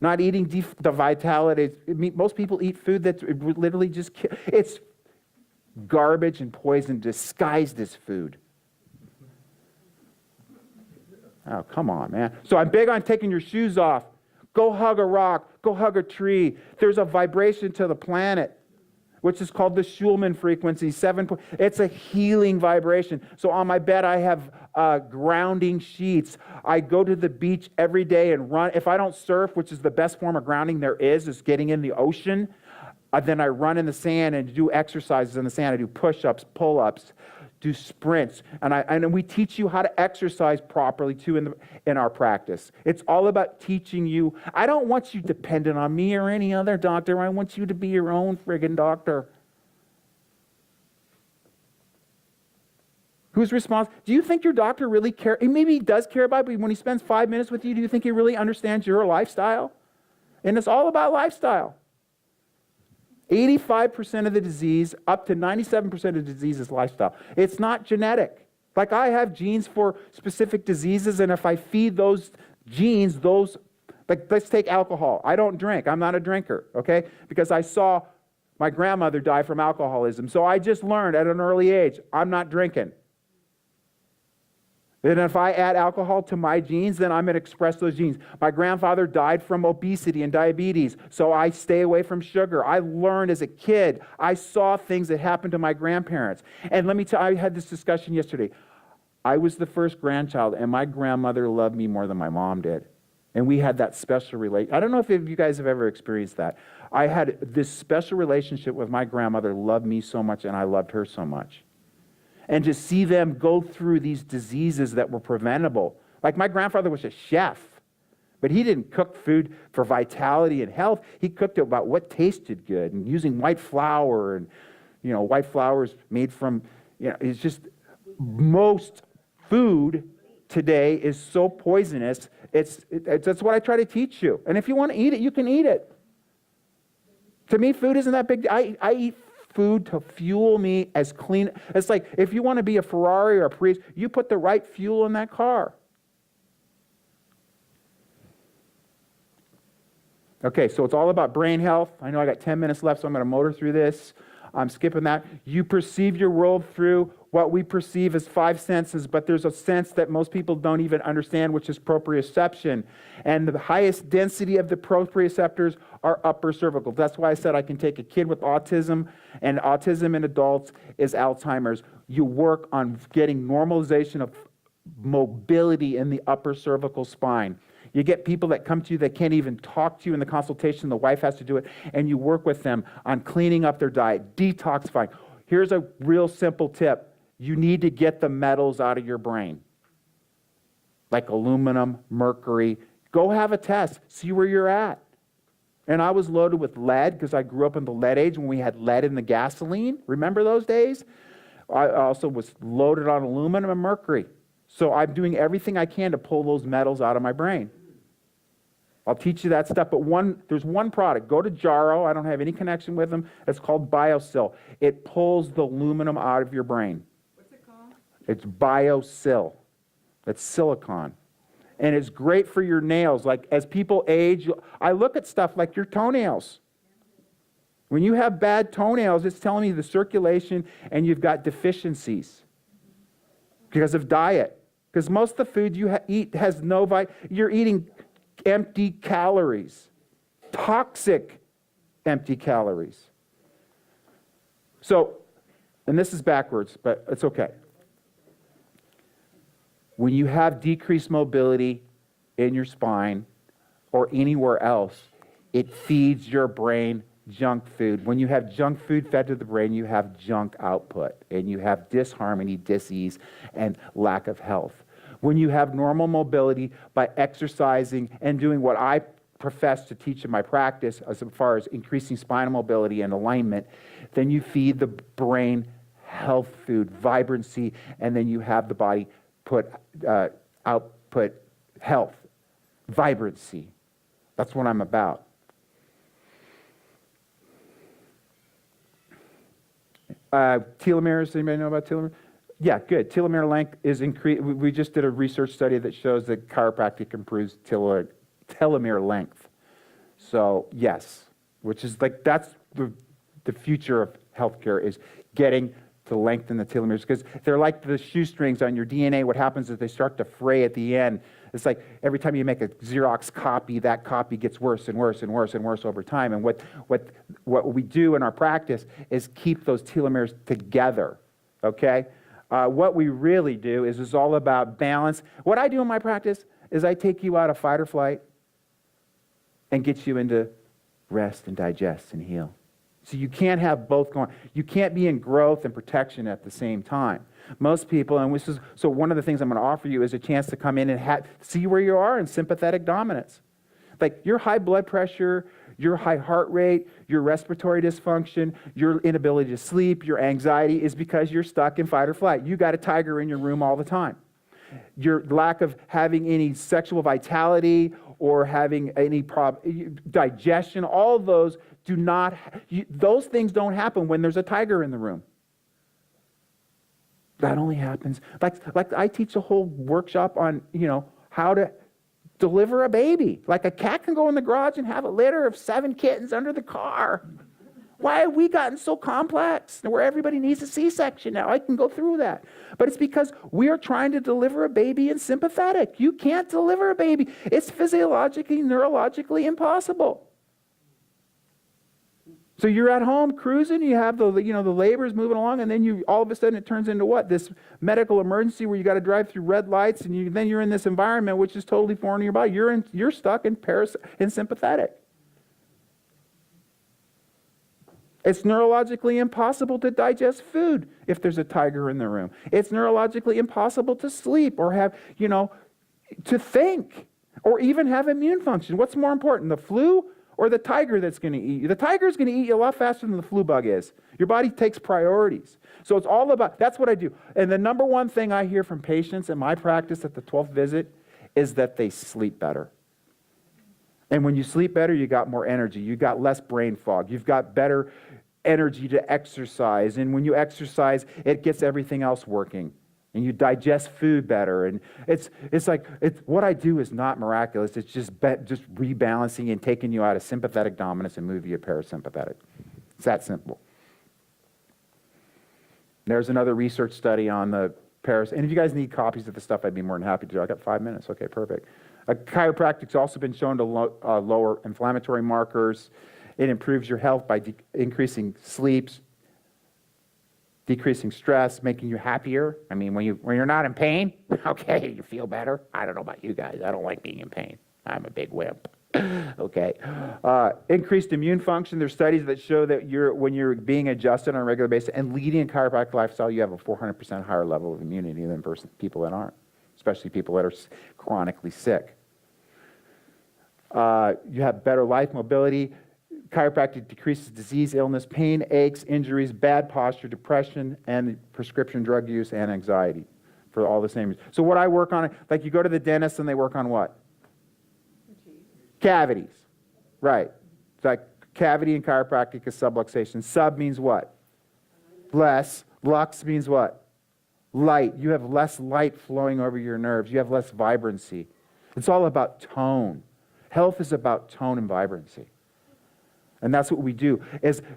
Speaker 1: Not eating the vitality. Most people eat food that's literally just, it's garbage and poison disguised as food. Oh, come on, man. So I'm big on taking your shoes off. Go hug a rock. Go hug a tree. There's a vibration to the planet, which is called the Schulman frequency, 7. It's a healing vibration. So on my bed, I have grounding sheets. I go to the beach every day and run. If I don't surf, which is the best form of grounding there is getting in the ocean, then I run in the sand and do exercises in the sand. I do push-ups, pull-ups, do sprints. And we teach you how to exercise properly, too, in our practice. It's all about teaching you. I don't want you dependent on me or any other doctor. I want you to be your own friggin' doctor. Who's responsible? Do you think your doctor really cares? Maybe he does care about it, but when he spends 5 minutes with you, do you think he really understands your lifestyle? And it's all about lifestyle. 85% of the disease, up to 97% of the disease is lifestyle. It's not genetic. Like I have genes for specific diseases, and if I feed those genes, like let's take alcohol. I don't drink. I'm not a drinker, okay? Because I saw my grandmother die from alcoholism. So I just learned at an early age, I'm not drinking. And if I add alcohol to my genes, then I'm going to express those genes. My grandfather died from obesity and diabetes, so I stay away from sugar. I learned as a kid. I saw things that happened to my grandparents. And let me tell you, I had this discussion yesterday. I was the first grandchild, and my grandmother loved me more than my mom did. And we had that special relationship. I don't know if you guys have ever experienced that. I had this special relationship with my grandmother, loved me so much, and I loved her so much. And to see them go through these diseases that were preventable. Like my grandfather was a chef, but he didn't cook food for vitality and health. He cooked it about what tasted good and using white flour and, white flour's made from, it's just most food today is so poisonous. That's what I try to teach you. And if you want to eat it, you can eat it. To me, food isn't that big. I eat food to fuel me as clean. It's like if you want to be a Ferrari or a Prius, you put the right fuel in that car. Okay, so it's all about brain health. I know I got 10 minutes left, so I'm going to motor through this. I'm skipping that. You perceive your world through what we perceive as five senses, but there's a sense that most people don't even understand, which is proprioception. And the highest density of the proprioceptors are upper cervical. That's why I said I can take a kid with autism, and autism in adults is Alzheimer's. You work on getting normalization of mobility in the upper cervical spine. You get people that come to you that can't even talk to you in the consultation. The wife has to do it, and you work with them on cleaning up their diet, detoxifying. Here's a real simple tip. You need to get the metals out of your brain, like aluminum, mercury. Go have a test. See where you're at. And I was loaded with lead because I grew up in the lead age when we had lead in the gasoline. Remember those days? I also was loaded on aluminum and mercury. So I'm doing everything I can to pull those metals out of my brain. I'll teach you that stuff, but there's one product. Go to Jaro. I don't have any connection with them. It's called BioSil. It pulls the aluminum out of your brain.
Speaker 3: What's it called?
Speaker 1: It's BioSil. It's silicon. And it's great for your nails. Like, as people age, I look at stuff like your toenails. When you have bad toenails, it's telling me the circulation and you've got deficiencies because of diet. Because most of the food you eat has no you're eating empty calories, toxic empty calories. So, and this is backwards, but it's okay. When you have decreased mobility in your spine or anywhere else, it feeds your brain junk food. When you have junk food fed to the brain, you have junk output, and you have disharmony, dis-ease, and lack of health. When you have normal mobility by exercising and doing what I profess to teach in my practice as far as increasing spinal mobility and alignment, then you feed the brain health food, vibrancy, and then you have the body output health, vibrancy. That's what I'm about. Telomeres, anybody know about telomeres? Yeah, good. Telomere length is increased. We just did a research study that shows that chiropractic improves telomere length. So yes, which is like, that's the future of healthcare, is getting to lengthen the telomeres, because they're like the shoestrings on your DNA. What happens is they start to fray at the end. It's like every time you make a Xerox copy, that copy gets worse and worse and worse and worse over time. And what we do in our practice is keep those telomeres together, okay? What we really do is all about balance. What I do in my practice is I take you out of fight or flight and get you into rest and digest and heal. So you can't have both going. You can't be in growth and protection at the same time. Most people, and this is, so one of the things I'm going to offer you is a chance to come in and see where you are in sympathetic dominance. Like your high blood pressure, your high heart rate, your respiratory dysfunction, your inability to sleep, your anxiety is because you're stuck in fight or flight. You got a tiger in your room all the time. Your lack of having any sexual vitality or having any digestion, all those those things don't happen when there's a tiger in the room. That only happens, like I teach a whole workshop on, how to deliver a baby. Like a cat can go in the garage and have a litter of 7 kittens under the car. Why have we gotten so complex where everybody needs a C-section now? I can go through that. But it's because we are trying to deliver a baby in sympathetic. You can't deliver a baby. It's physiologically, neurologically impossible. So you're at home cruising, you have the labor's moving along, and then all of a sudden it turns into what? This medical emergency where you got to drive through red lights, and then you're in this environment which is totally foreign to your body. You're stuck in sympathetic. It's neurologically impossible to digest food if there's a tiger in the room. It's neurologically impossible to sleep or have, to think or even have immune function. What's more important, the flu or the tiger that's going to eat you? The tiger is going to eat you a lot faster than the flu bug is. Your body takes priorities. So it's all about, that's what I do. And the number one thing I hear from patients in my practice at the 12th visit is that they sleep better. And when you sleep better, you got more energy. You got less brain fog. You've got better energy to exercise. And when you exercise, it gets everything else working. And you digest food better. And it's what I do is not miraculous. It's just rebalancing and taking you out of sympathetic dominance and moving you parasympathetic. It's that simple. There's another research study on the Paris. And if you guys need copies of the stuff, I'd be more than happy to do. I got 5 minutes. Okay, perfect. Chiropractic's also been shown to lower inflammatory markers. It improves your health by increasing sleeps, decreasing stress, making you happier. I mean, when you're not in pain, okay, you feel better. I don't know about you guys. I don't like being in pain. I'm a big wimp. Okay. Increased immune function. There's studies that show that when you're being adjusted on a regular basis and leading a chiropractic lifestyle, you have a 400% higher level of immunity than people that aren't, especially people that are chronically sick. You have better life mobility. Chiropractic decreases disease, illness, pain, aches, injuries, bad posture, depression, and prescription drug use and anxiety for all the same reasons. So what I work on, like you go to the dentist and they work on what? Cavities. Right. It's like cavity in chiropractic is subluxation. Sub means what? Less. Lux means what? Light. You have less light flowing over your nerves. You have less vibrancy. It's all about tone. Health is about tone and vibrancy. And that's what we do. The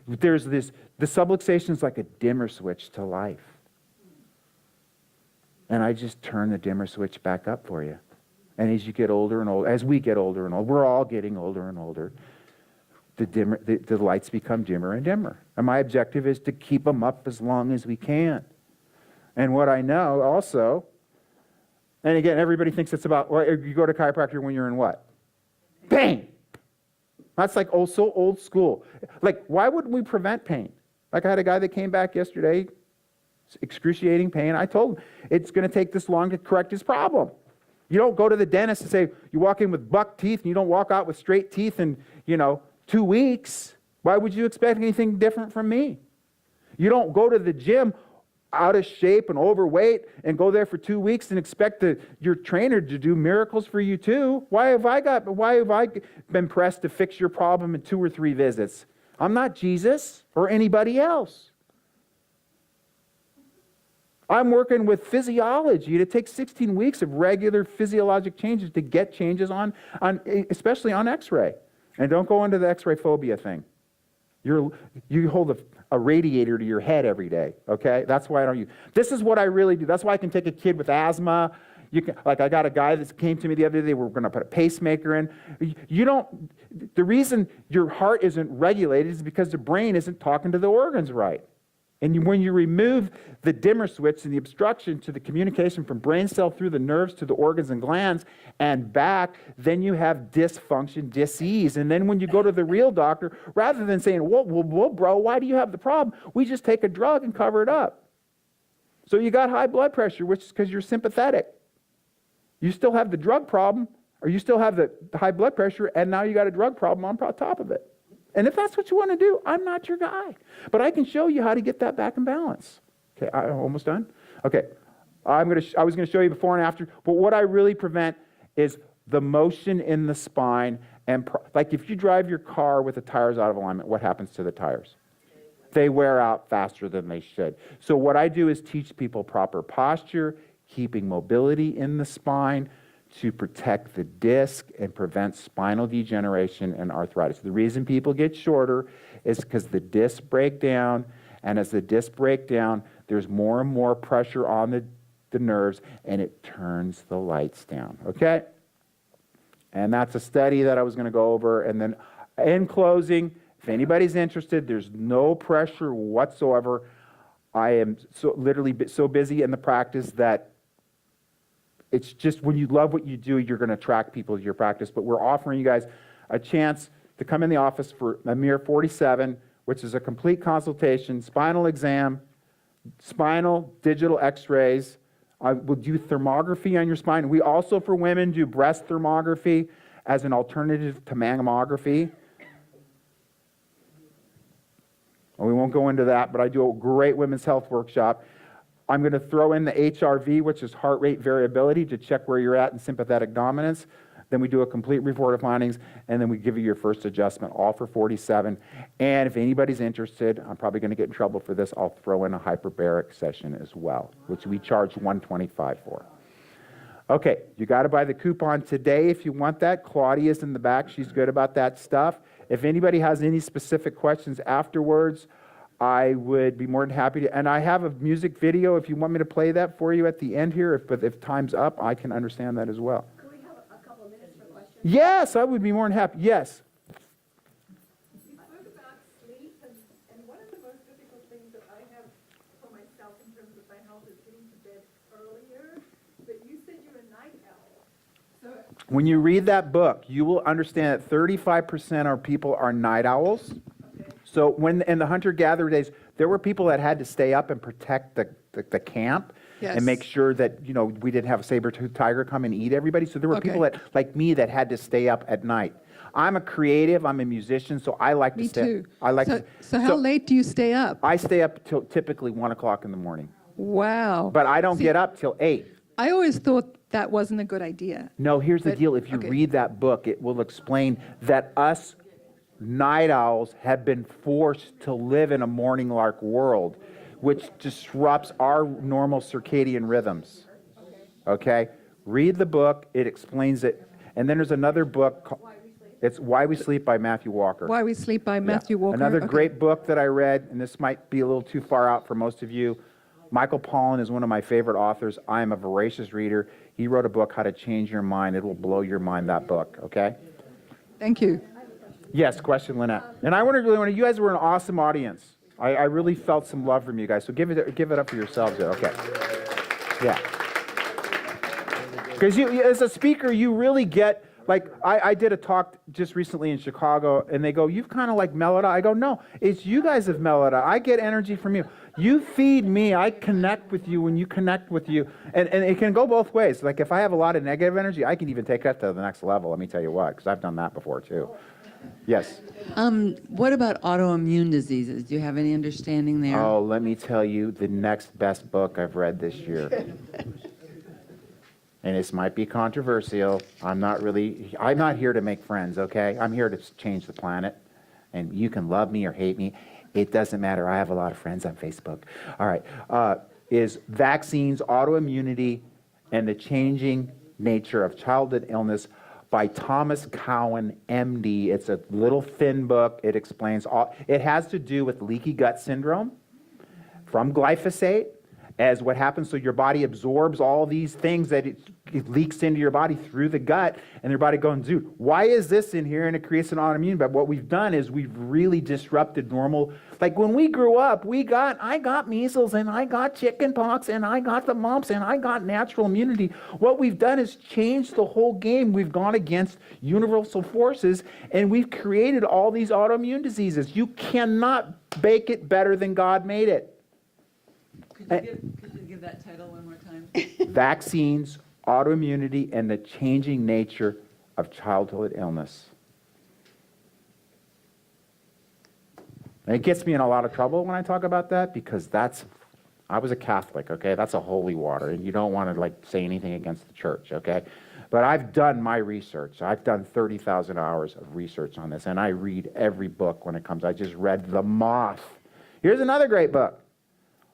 Speaker 1: subluxation is like a dimmer switch to life. And I just turn the dimmer switch back up for you. And as you get older and older, as we get older and older, we're all getting older and older, the lights become dimmer and dimmer. And my objective is to keep them up as long as we can. And what I know also, and again, everybody thinks it's about, well, you go to chiropractor when you're in what? Pain. That's like so old school. Like, why wouldn't we prevent pain? Like, I had a guy that came back yesterday, excruciating pain. I told him, it's going to take this long to correct his problem. You don't go to the dentist and say, you walk in with buck teeth and you don't walk out with straight teeth in, 2 weeks. Why would you expect anything different from me? You don't go to the gym out of shape and overweight and go there for 2 weeks and expect your trainer to do miracles for you too. Why have I been pressed to fix your problem in 2 or 3 visits? I'm not Jesus or anybody else. I'm working with physiology. It takes 16 weeks of regular physiologic changes to get changes on especially on X-ray. And don't go into the X-ray phobia thing. You hold a radiator to your head every day, okay? That's why I don't use. This is what I really do. That's why I can take a kid with asthma. I got a guy that came to me the other day. We're going to put a pacemaker in. The reason your heart isn't regulated is because the brain isn't talking to the organs right. And when you remove the dimmer switch and the obstruction to the communication from brain cell through the nerves to the organs and glands and back, then you have dysfunction, disease. And then when you go to the real doctor, rather than saying, well, bro, why do you have the problem? We just take a drug and cover it up. So you got high blood pressure, which is because you're sympathetic. You still have the drug problem, or you still have the high blood pressure, and now you got a drug problem on top of it. And if that's what you want to do, I'm not your guy. But I can show you how to get that back in balance. Okay, I'm almost done? Okay, I was going to show you before and after, but what I really prevent is the motion in the spine. And like if you drive your car with the tires out of alignment, what happens to the tires? They wear out faster than they should. So what I do is teach people proper posture, keeping mobility in the spine, to protect the disc and prevent spinal degeneration and arthritis. The reason people get shorter is because the discs break down, and as the discs break down, there's more and more pressure on the nerves, and it turns the lights down, okay? And that's a study that I was going to go over. And then in closing, if anybody's interested, there's no pressure whatsoever. I am literally so busy in the practice that it's just when you love what you do, you're going to attract people to your practice. But we're offering you guys a chance to come in the office for a mere $47, which is a complete consultation, spinal exam, spinal digital x-rays. We'll do thermography on your spine. We also, for women, do breast thermography as an alternative to mammography. Well, we won't go into that, but I do a great women's health workshop. I'm going to throw in the HRV, which is heart rate variability, to check where you're at in sympathetic dominance. Then we do a complete report of findings, and then we give you your first adjustment, all for $47. And if anybody's interested, I'm probably going to get in trouble for this, I'll throw in a hyperbaric session as well, which we charge $125 for. Okay, you got to buy the coupon today if you want that. Claudia's in the back. She's good about that stuff. If anybody has any specific questions afterwards, I would be more than happy to, and I have a music video if you want me to play that for you at the end here, but if time's up, I can understand that as well.
Speaker 2: Could we have a couple of minutes for questions?
Speaker 1: Yes, I would be more than happy. Yes.
Speaker 3: You spoke about sleep, and one of the most difficult things that I have for myself in terms of my health is getting to bed earlier, but you said you're a night owl. So,
Speaker 1: When you read that book, you will understand that 35% of people are night owls. So when in the hunter-gatherer days, there were people that had to stay up and protect the camp
Speaker 4: Yes.
Speaker 1: and make sure that, we didn't have a saber-toothed tiger come and eat everybody. So there were people
Speaker 4: Okay.
Speaker 1: that, like me, that had to stay up at night. I'm a creative, I'm a musician, so I like to
Speaker 4: Me
Speaker 1: stay.
Speaker 4: too.
Speaker 1: I like
Speaker 4: so,
Speaker 1: to.
Speaker 4: so how late do you stay up?
Speaker 1: I stay up till typically 1 o'clock in the morning,
Speaker 4: Wow.
Speaker 1: but I don't
Speaker 4: See,
Speaker 1: get up till 8.
Speaker 4: I always thought that wasn't a good idea.
Speaker 1: No, here's the
Speaker 4: But-
Speaker 1: deal. If you
Speaker 4: okay.
Speaker 1: read that book, it will explain that us night owls have been forced to live in a morning lark world, which disrupts our normal circadian rhythms. Okay? Read the book. It explains it. And then there's another book. It's Why We Sleep by Matthew Walker.
Speaker 4: Why We Sleep by
Speaker 1: Yeah.
Speaker 4: Matthew Walker.
Speaker 1: Another
Speaker 4: Okay.
Speaker 1: great book that I read, and this might be a little too far out for most of you. Michael Pollan is one of my favorite authors. I am a voracious reader. He wrote a book, How to Change Your Mind. It will blow your mind, that book, okay?
Speaker 4: Thank you.
Speaker 1: Yes, question, Lynette. And I really want to, you guys were an awesome audience. I really felt some love from you guys, so give it up for yourselves there, okay? Yeah. Because as a speaker, you really get, like, I did a talk just recently in Chicago, and they go, you've kind of like mellowed out. I go, no, it's you guys have mellowed out. I get energy from you. You feed me. I connect with you when you connect with you. And it can go both ways. Like, if I have a lot of negative energy, I can even take that to the next level, let me tell you what, because I've done that before, too. Yes.
Speaker 5: What about autoimmune diseases? Do you have any understanding there?
Speaker 1: Oh, let me tell you the next best book I've read this year. And this might be controversial. I'm not here to make friends, okay? I'm here to change the planet. And you can love me or hate me. It doesn't matter. I have a lot of friends on Facebook. All right. Is Vaccines, Autoimmunity, and the Changing Nature of Childhood Illness by Thomas Cowan, MD. It's a little thin book. It explains all. It has to do with leaky gut syndrome from glyphosate, as what happens, so your body absorbs all these things that it leaks into your body through the gut, and your body going, dude, why is this in here? And it creates an autoimmune. But what we've done is we've really disrupted normal. Like when we grew up, I got measles, and I got chicken pox, and I got the mumps, and I got natural immunity. What we've done is changed the whole game. We've gone against universal forces, and we've created all these autoimmune diseases. You cannot bake it better than God made it.
Speaker 5: Could you give that title one more time?
Speaker 1: Vaccines, Autoimmunity, and the Changing Nature of Childhood Illness. And it gets me in a lot of trouble when I talk about that, because I was a Catholic, okay? That's a holy water, and you don't want to say anything against the church, okay? But I've done my research. I've done 30,000 hours of research on this, and I read every book when it comes. I just read The Moth. Here's another great book,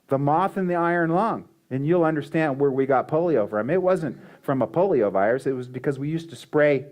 Speaker 1: The Moth and the Iron Lung. And you'll understand where we got polio from. It wasn't from a polio virus. It was because we used to spray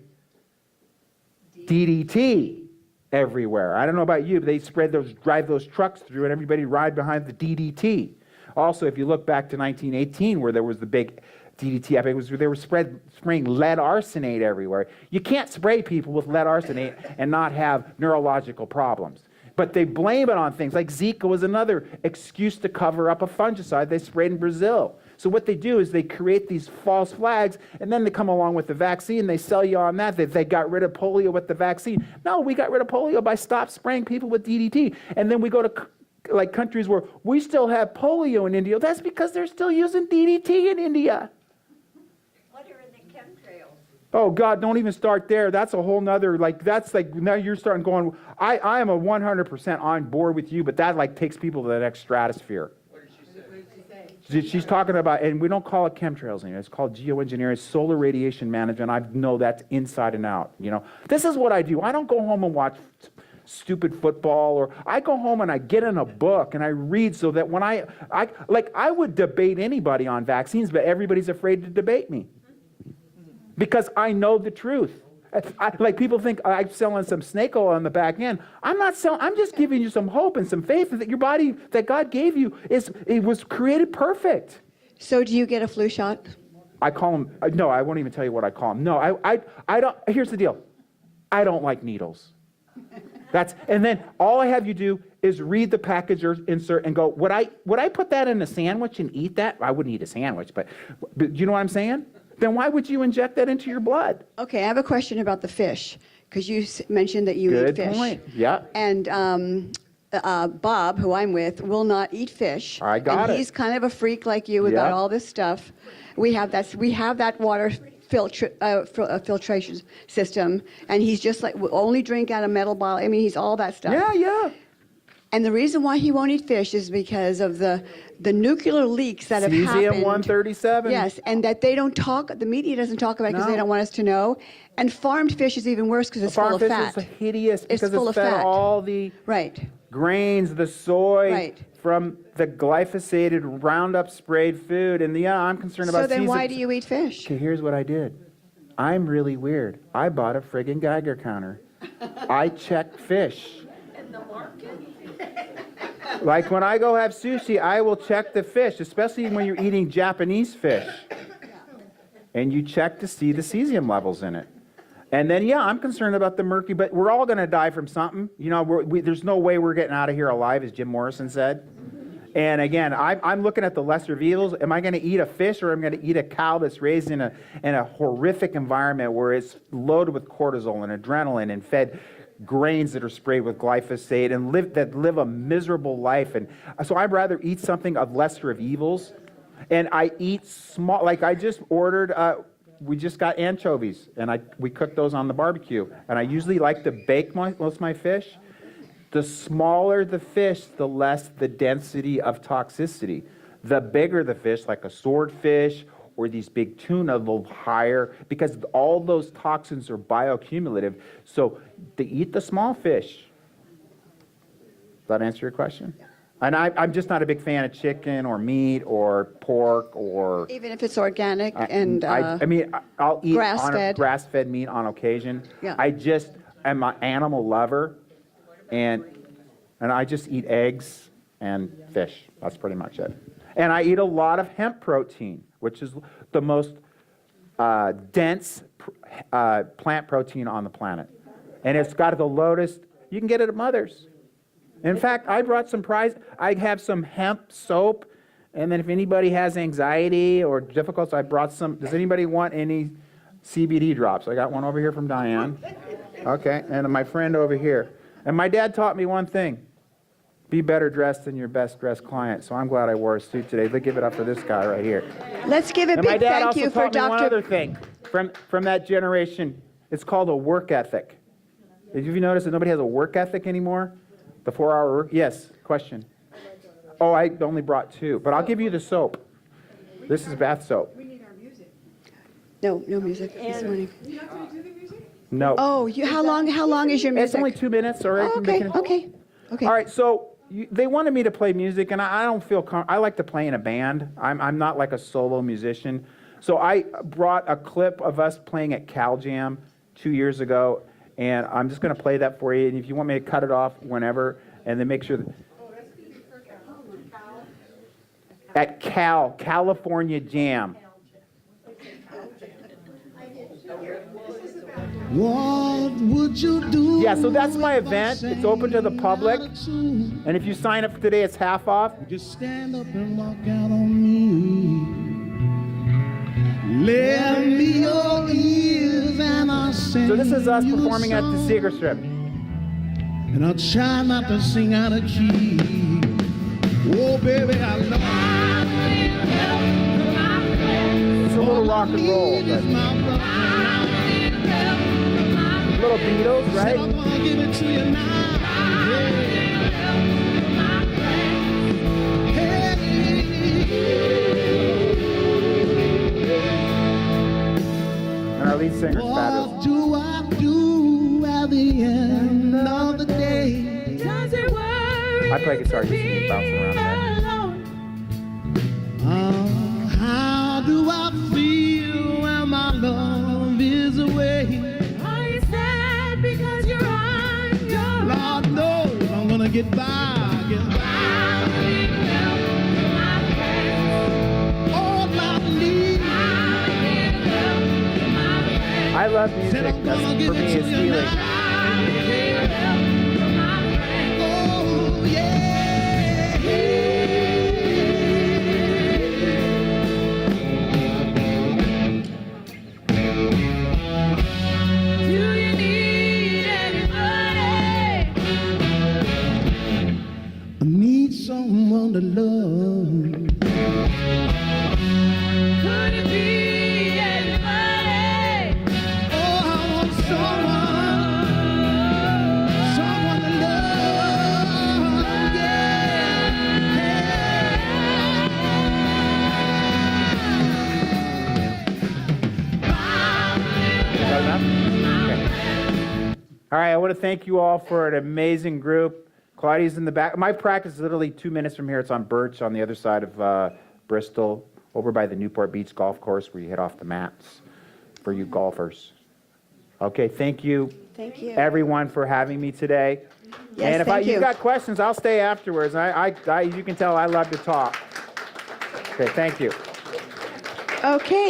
Speaker 1: DDT everywhere. I don't know about you, but they drive those trucks through, and everybody ride behind the DDT. Also, if you look back to 1918, where there was the big DDT epic, they were spraying lead arsenate everywhere. You can't spray people with lead arsenate and not have neurological problems. But they blame it on things like Zika was another excuse to cover up a fungicide they sprayed in Brazil. So what they do is they create these false flags, and then they come along with the vaccine. They sell you on that they got rid of polio with the vaccine. No, we got rid of polio by stop spraying people with DDT. And then we go to countries where we still have polio in India. That's because they're still using DDT in India.
Speaker 2: What are the chemtrails?
Speaker 1: Oh, God, don't even start there. That's a whole nother, now you're starting going, I am a 100% on board with you, but that, takes people to the next stratosphere.
Speaker 5: What did she say?
Speaker 1: She's talking about, and we don't call it chemtrails anymore. It's called geoengineering, solar radiation management. I know that's inside and out, This is what I do. I don't go home and watch stupid football, or I go home and I get in a book and I read, so that when I would debate anybody on vaccines, but everybody's afraid to debate me. Because I know the truth. Like people think I'm selling some snake oil on the back end. I'm not selling. I'm just giving you some hope and some faith that your body that God gave you it was created perfect.
Speaker 2: So do you get a flu shot?
Speaker 1: I call them. No, I won't even tell you what I call them. No, I don't. Here's the deal. I don't like needles. And then all I have you do is read the package or insert and go, would I put that in a sandwich and eat that? I wouldn't eat a sandwich, but you know what I'm saying? Then why would you inject that into your blood?
Speaker 2: Okay, I have a question about the fish, because you mentioned that you eat
Speaker 1: Good
Speaker 2: fish.
Speaker 1: point. Yeah.
Speaker 2: And Bob, who I'm with, will not eat fish.
Speaker 1: I got
Speaker 2: and
Speaker 1: it.
Speaker 2: He's kind of a freak like you about
Speaker 1: Yeah.
Speaker 2: all this stuff. We have that water filtration system, and he's just like, will only drink out of metal bottle. I mean, he's all that stuff.
Speaker 1: Yeah.
Speaker 2: And the reason why he won't eat fish is because of the nuclear leaks that have happened.
Speaker 1: Cesium-137.
Speaker 2: Yes, and that they don't talk, the media doesn't talk about it because
Speaker 1: No.
Speaker 2: they don't want us to know. And farmed fish is even worse because it's full
Speaker 1: Farm
Speaker 2: of
Speaker 1: fish
Speaker 2: fat.
Speaker 1: is hideous because
Speaker 2: full
Speaker 1: it's
Speaker 2: of
Speaker 1: fed
Speaker 2: fat.
Speaker 1: all the
Speaker 2: Right.
Speaker 1: grains, the soy
Speaker 2: Right.
Speaker 1: from the glyphosated Roundup sprayed food. And I'm concerned about
Speaker 2: So then why
Speaker 1: Cesium.
Speaker 2: do you eat fish?
Speaker 1: Okay, here's what I did. I'm really weird. I bought a friggin' Geiger counter. I check fish. Like when I go have sushi, I will check the fish, especially when you're eating Japanese fish. And you check to see the cesium levels in it. And then, I'm concerned about the mercury, but we're all going to die from something. You know, there's no way we're getting out of here alive, as Jim Morrison said. And again, I'm looking at the lesser of evils. Am I going to eat a fish, or am I going to eat a cow that's raised in a horrific environment where it's loaded with cortisol and adrenaline and fed grains that are sprayed with glyphosate and live a miserable life? And so I'd rather eat something of lesser of evils. And I eat small, like I just ordered, we just got anchovies, and we cooked those on the barbecue. And I usually like to bake most of my fish. The smaller the fish, the less the density of toxicity. The bigger the fish, like a swordfish or these big tuna, the higher, because all those toxins are bioaccumulative. So to eat the small fish. Does that answer your question? And I'm just not a big fan of chicken or meat or pork or...
Speaker 2: Even if it's organic and
Speaker 1: I mean, I'll eat
Speaker 2: grass-fed.
Speaker 1: grass-fed meat on occasion.
Speaker 2: Yeah.
Speaker 1: I just am an animal lover, and I just eat eggs and fish. That's pretty much it. And I eat a lot of hemp protein, which is the most dense plant protein on the planet. And it's got the lowest, you can get it at Mother's. In fact, I brought some I have some hemp soap, and then if anybody has anxiety or difficulties, I brought some. Does anybody want any CBD drops? I got one over here from Diane. Okay, and my friend over here. And my dad taught me one thing: be better dressed than your best dressed client. So I'm glad I wore a suit today. Let's give it up for this guy right here.
Speaker 2: let's give a
Speaker 1: And my
Speaker 2: big
Speaker 1: dad
Speaker 2: thank
Speaker 1: also
Speaker 2: you for
Speaker 1: taught me one other
Speaker 2: Dr.
Speaker 1: thing from that generation. It's called a work ethic. Did you notice that nobody has a work ethic anymore? The 4-hour work? Yes, question. Oh, I only brought 2, but I'll give you the soap. This is bath soap.
Speaker 2: No music this morning.
Speaker 1: No.
Speaker 2: Oh, how long is your music?
Speaker 1: It's only 2 minutes, all right?
Speaker 2: Oh, okay.
Speaker 1: All right, so they wanted me to play music, and I don't feel I like to play in a band. I'm not like a solo musician. So I brought a clip of us playing at Cal Jam 2 years ago, and I'm just going to play that for you. And if you want me to cut it off whenever, and then make sure that... At California Jam.
Speaker 6: What would you do?
Speaker 1: Yeah, so that's my event. It's open to the public. And if you sign up today, it's half off.
Speaker 6: Just stand up and walk out on me. Lend me your ears and I'll sing.
Speaker 1: So this is us
Speaker 6: you a
Speaker 1: performing at the
Speaker 6: song.
Speaker 1: Seeger Strip.
Speaker 6: And I'll try not to sing out of key. Oh, baby, I love
Speaker 1: It's a little rock and roll, but little Beatles, right?
Speaker 6: I'm gonna give it to you now.
Speaker 1: And our lead singer's
Speaker 6: What
Speaker 1: fabulous.
Speaker 6: do I do at the end of the day?
Speaker 1: I play guitar, you see me bouncing around there.
Speaker 6: How do I feel when my love is away? get by, get by. On my knees.
Speaker 1: I love
Speaker 6: Said
Speaker 1: music.
Speaker 6: I'm
Speaker 1: That's,
Speaker 6: gonna
Speaker 1: for
Speaker 6: give
Speaker 1: me,
Speaker 6: it
Speaker 1: is
Speaker 6: to you
Speaker 1: healing.
Speaker 6: now. Oh, yeah. I need someone to love. Oh, I want someone to love.
Speaker 1: Is that enough? Okay. All right, I want to thank you all for an amazing group. Claudia's in the back. My practice is literally 2 minutes from here. It's on Birch on the other side of Bristol, over by the Newport Beach Golf Course where you hit off the mats for you golfers. Okay, thank you,
Speaker 2: Thank you.
Speaker 1: everyone, for having me today.
Speaker 2: Yes,
Speaker 1: And if
Speaker 2: thank
Speaker 1: you've
Speaker 2: you.
Speaker 1: got questions, I'll stay afterwards. You can tell I love to talk. Okay, thank you.
Speaker 2: Okay.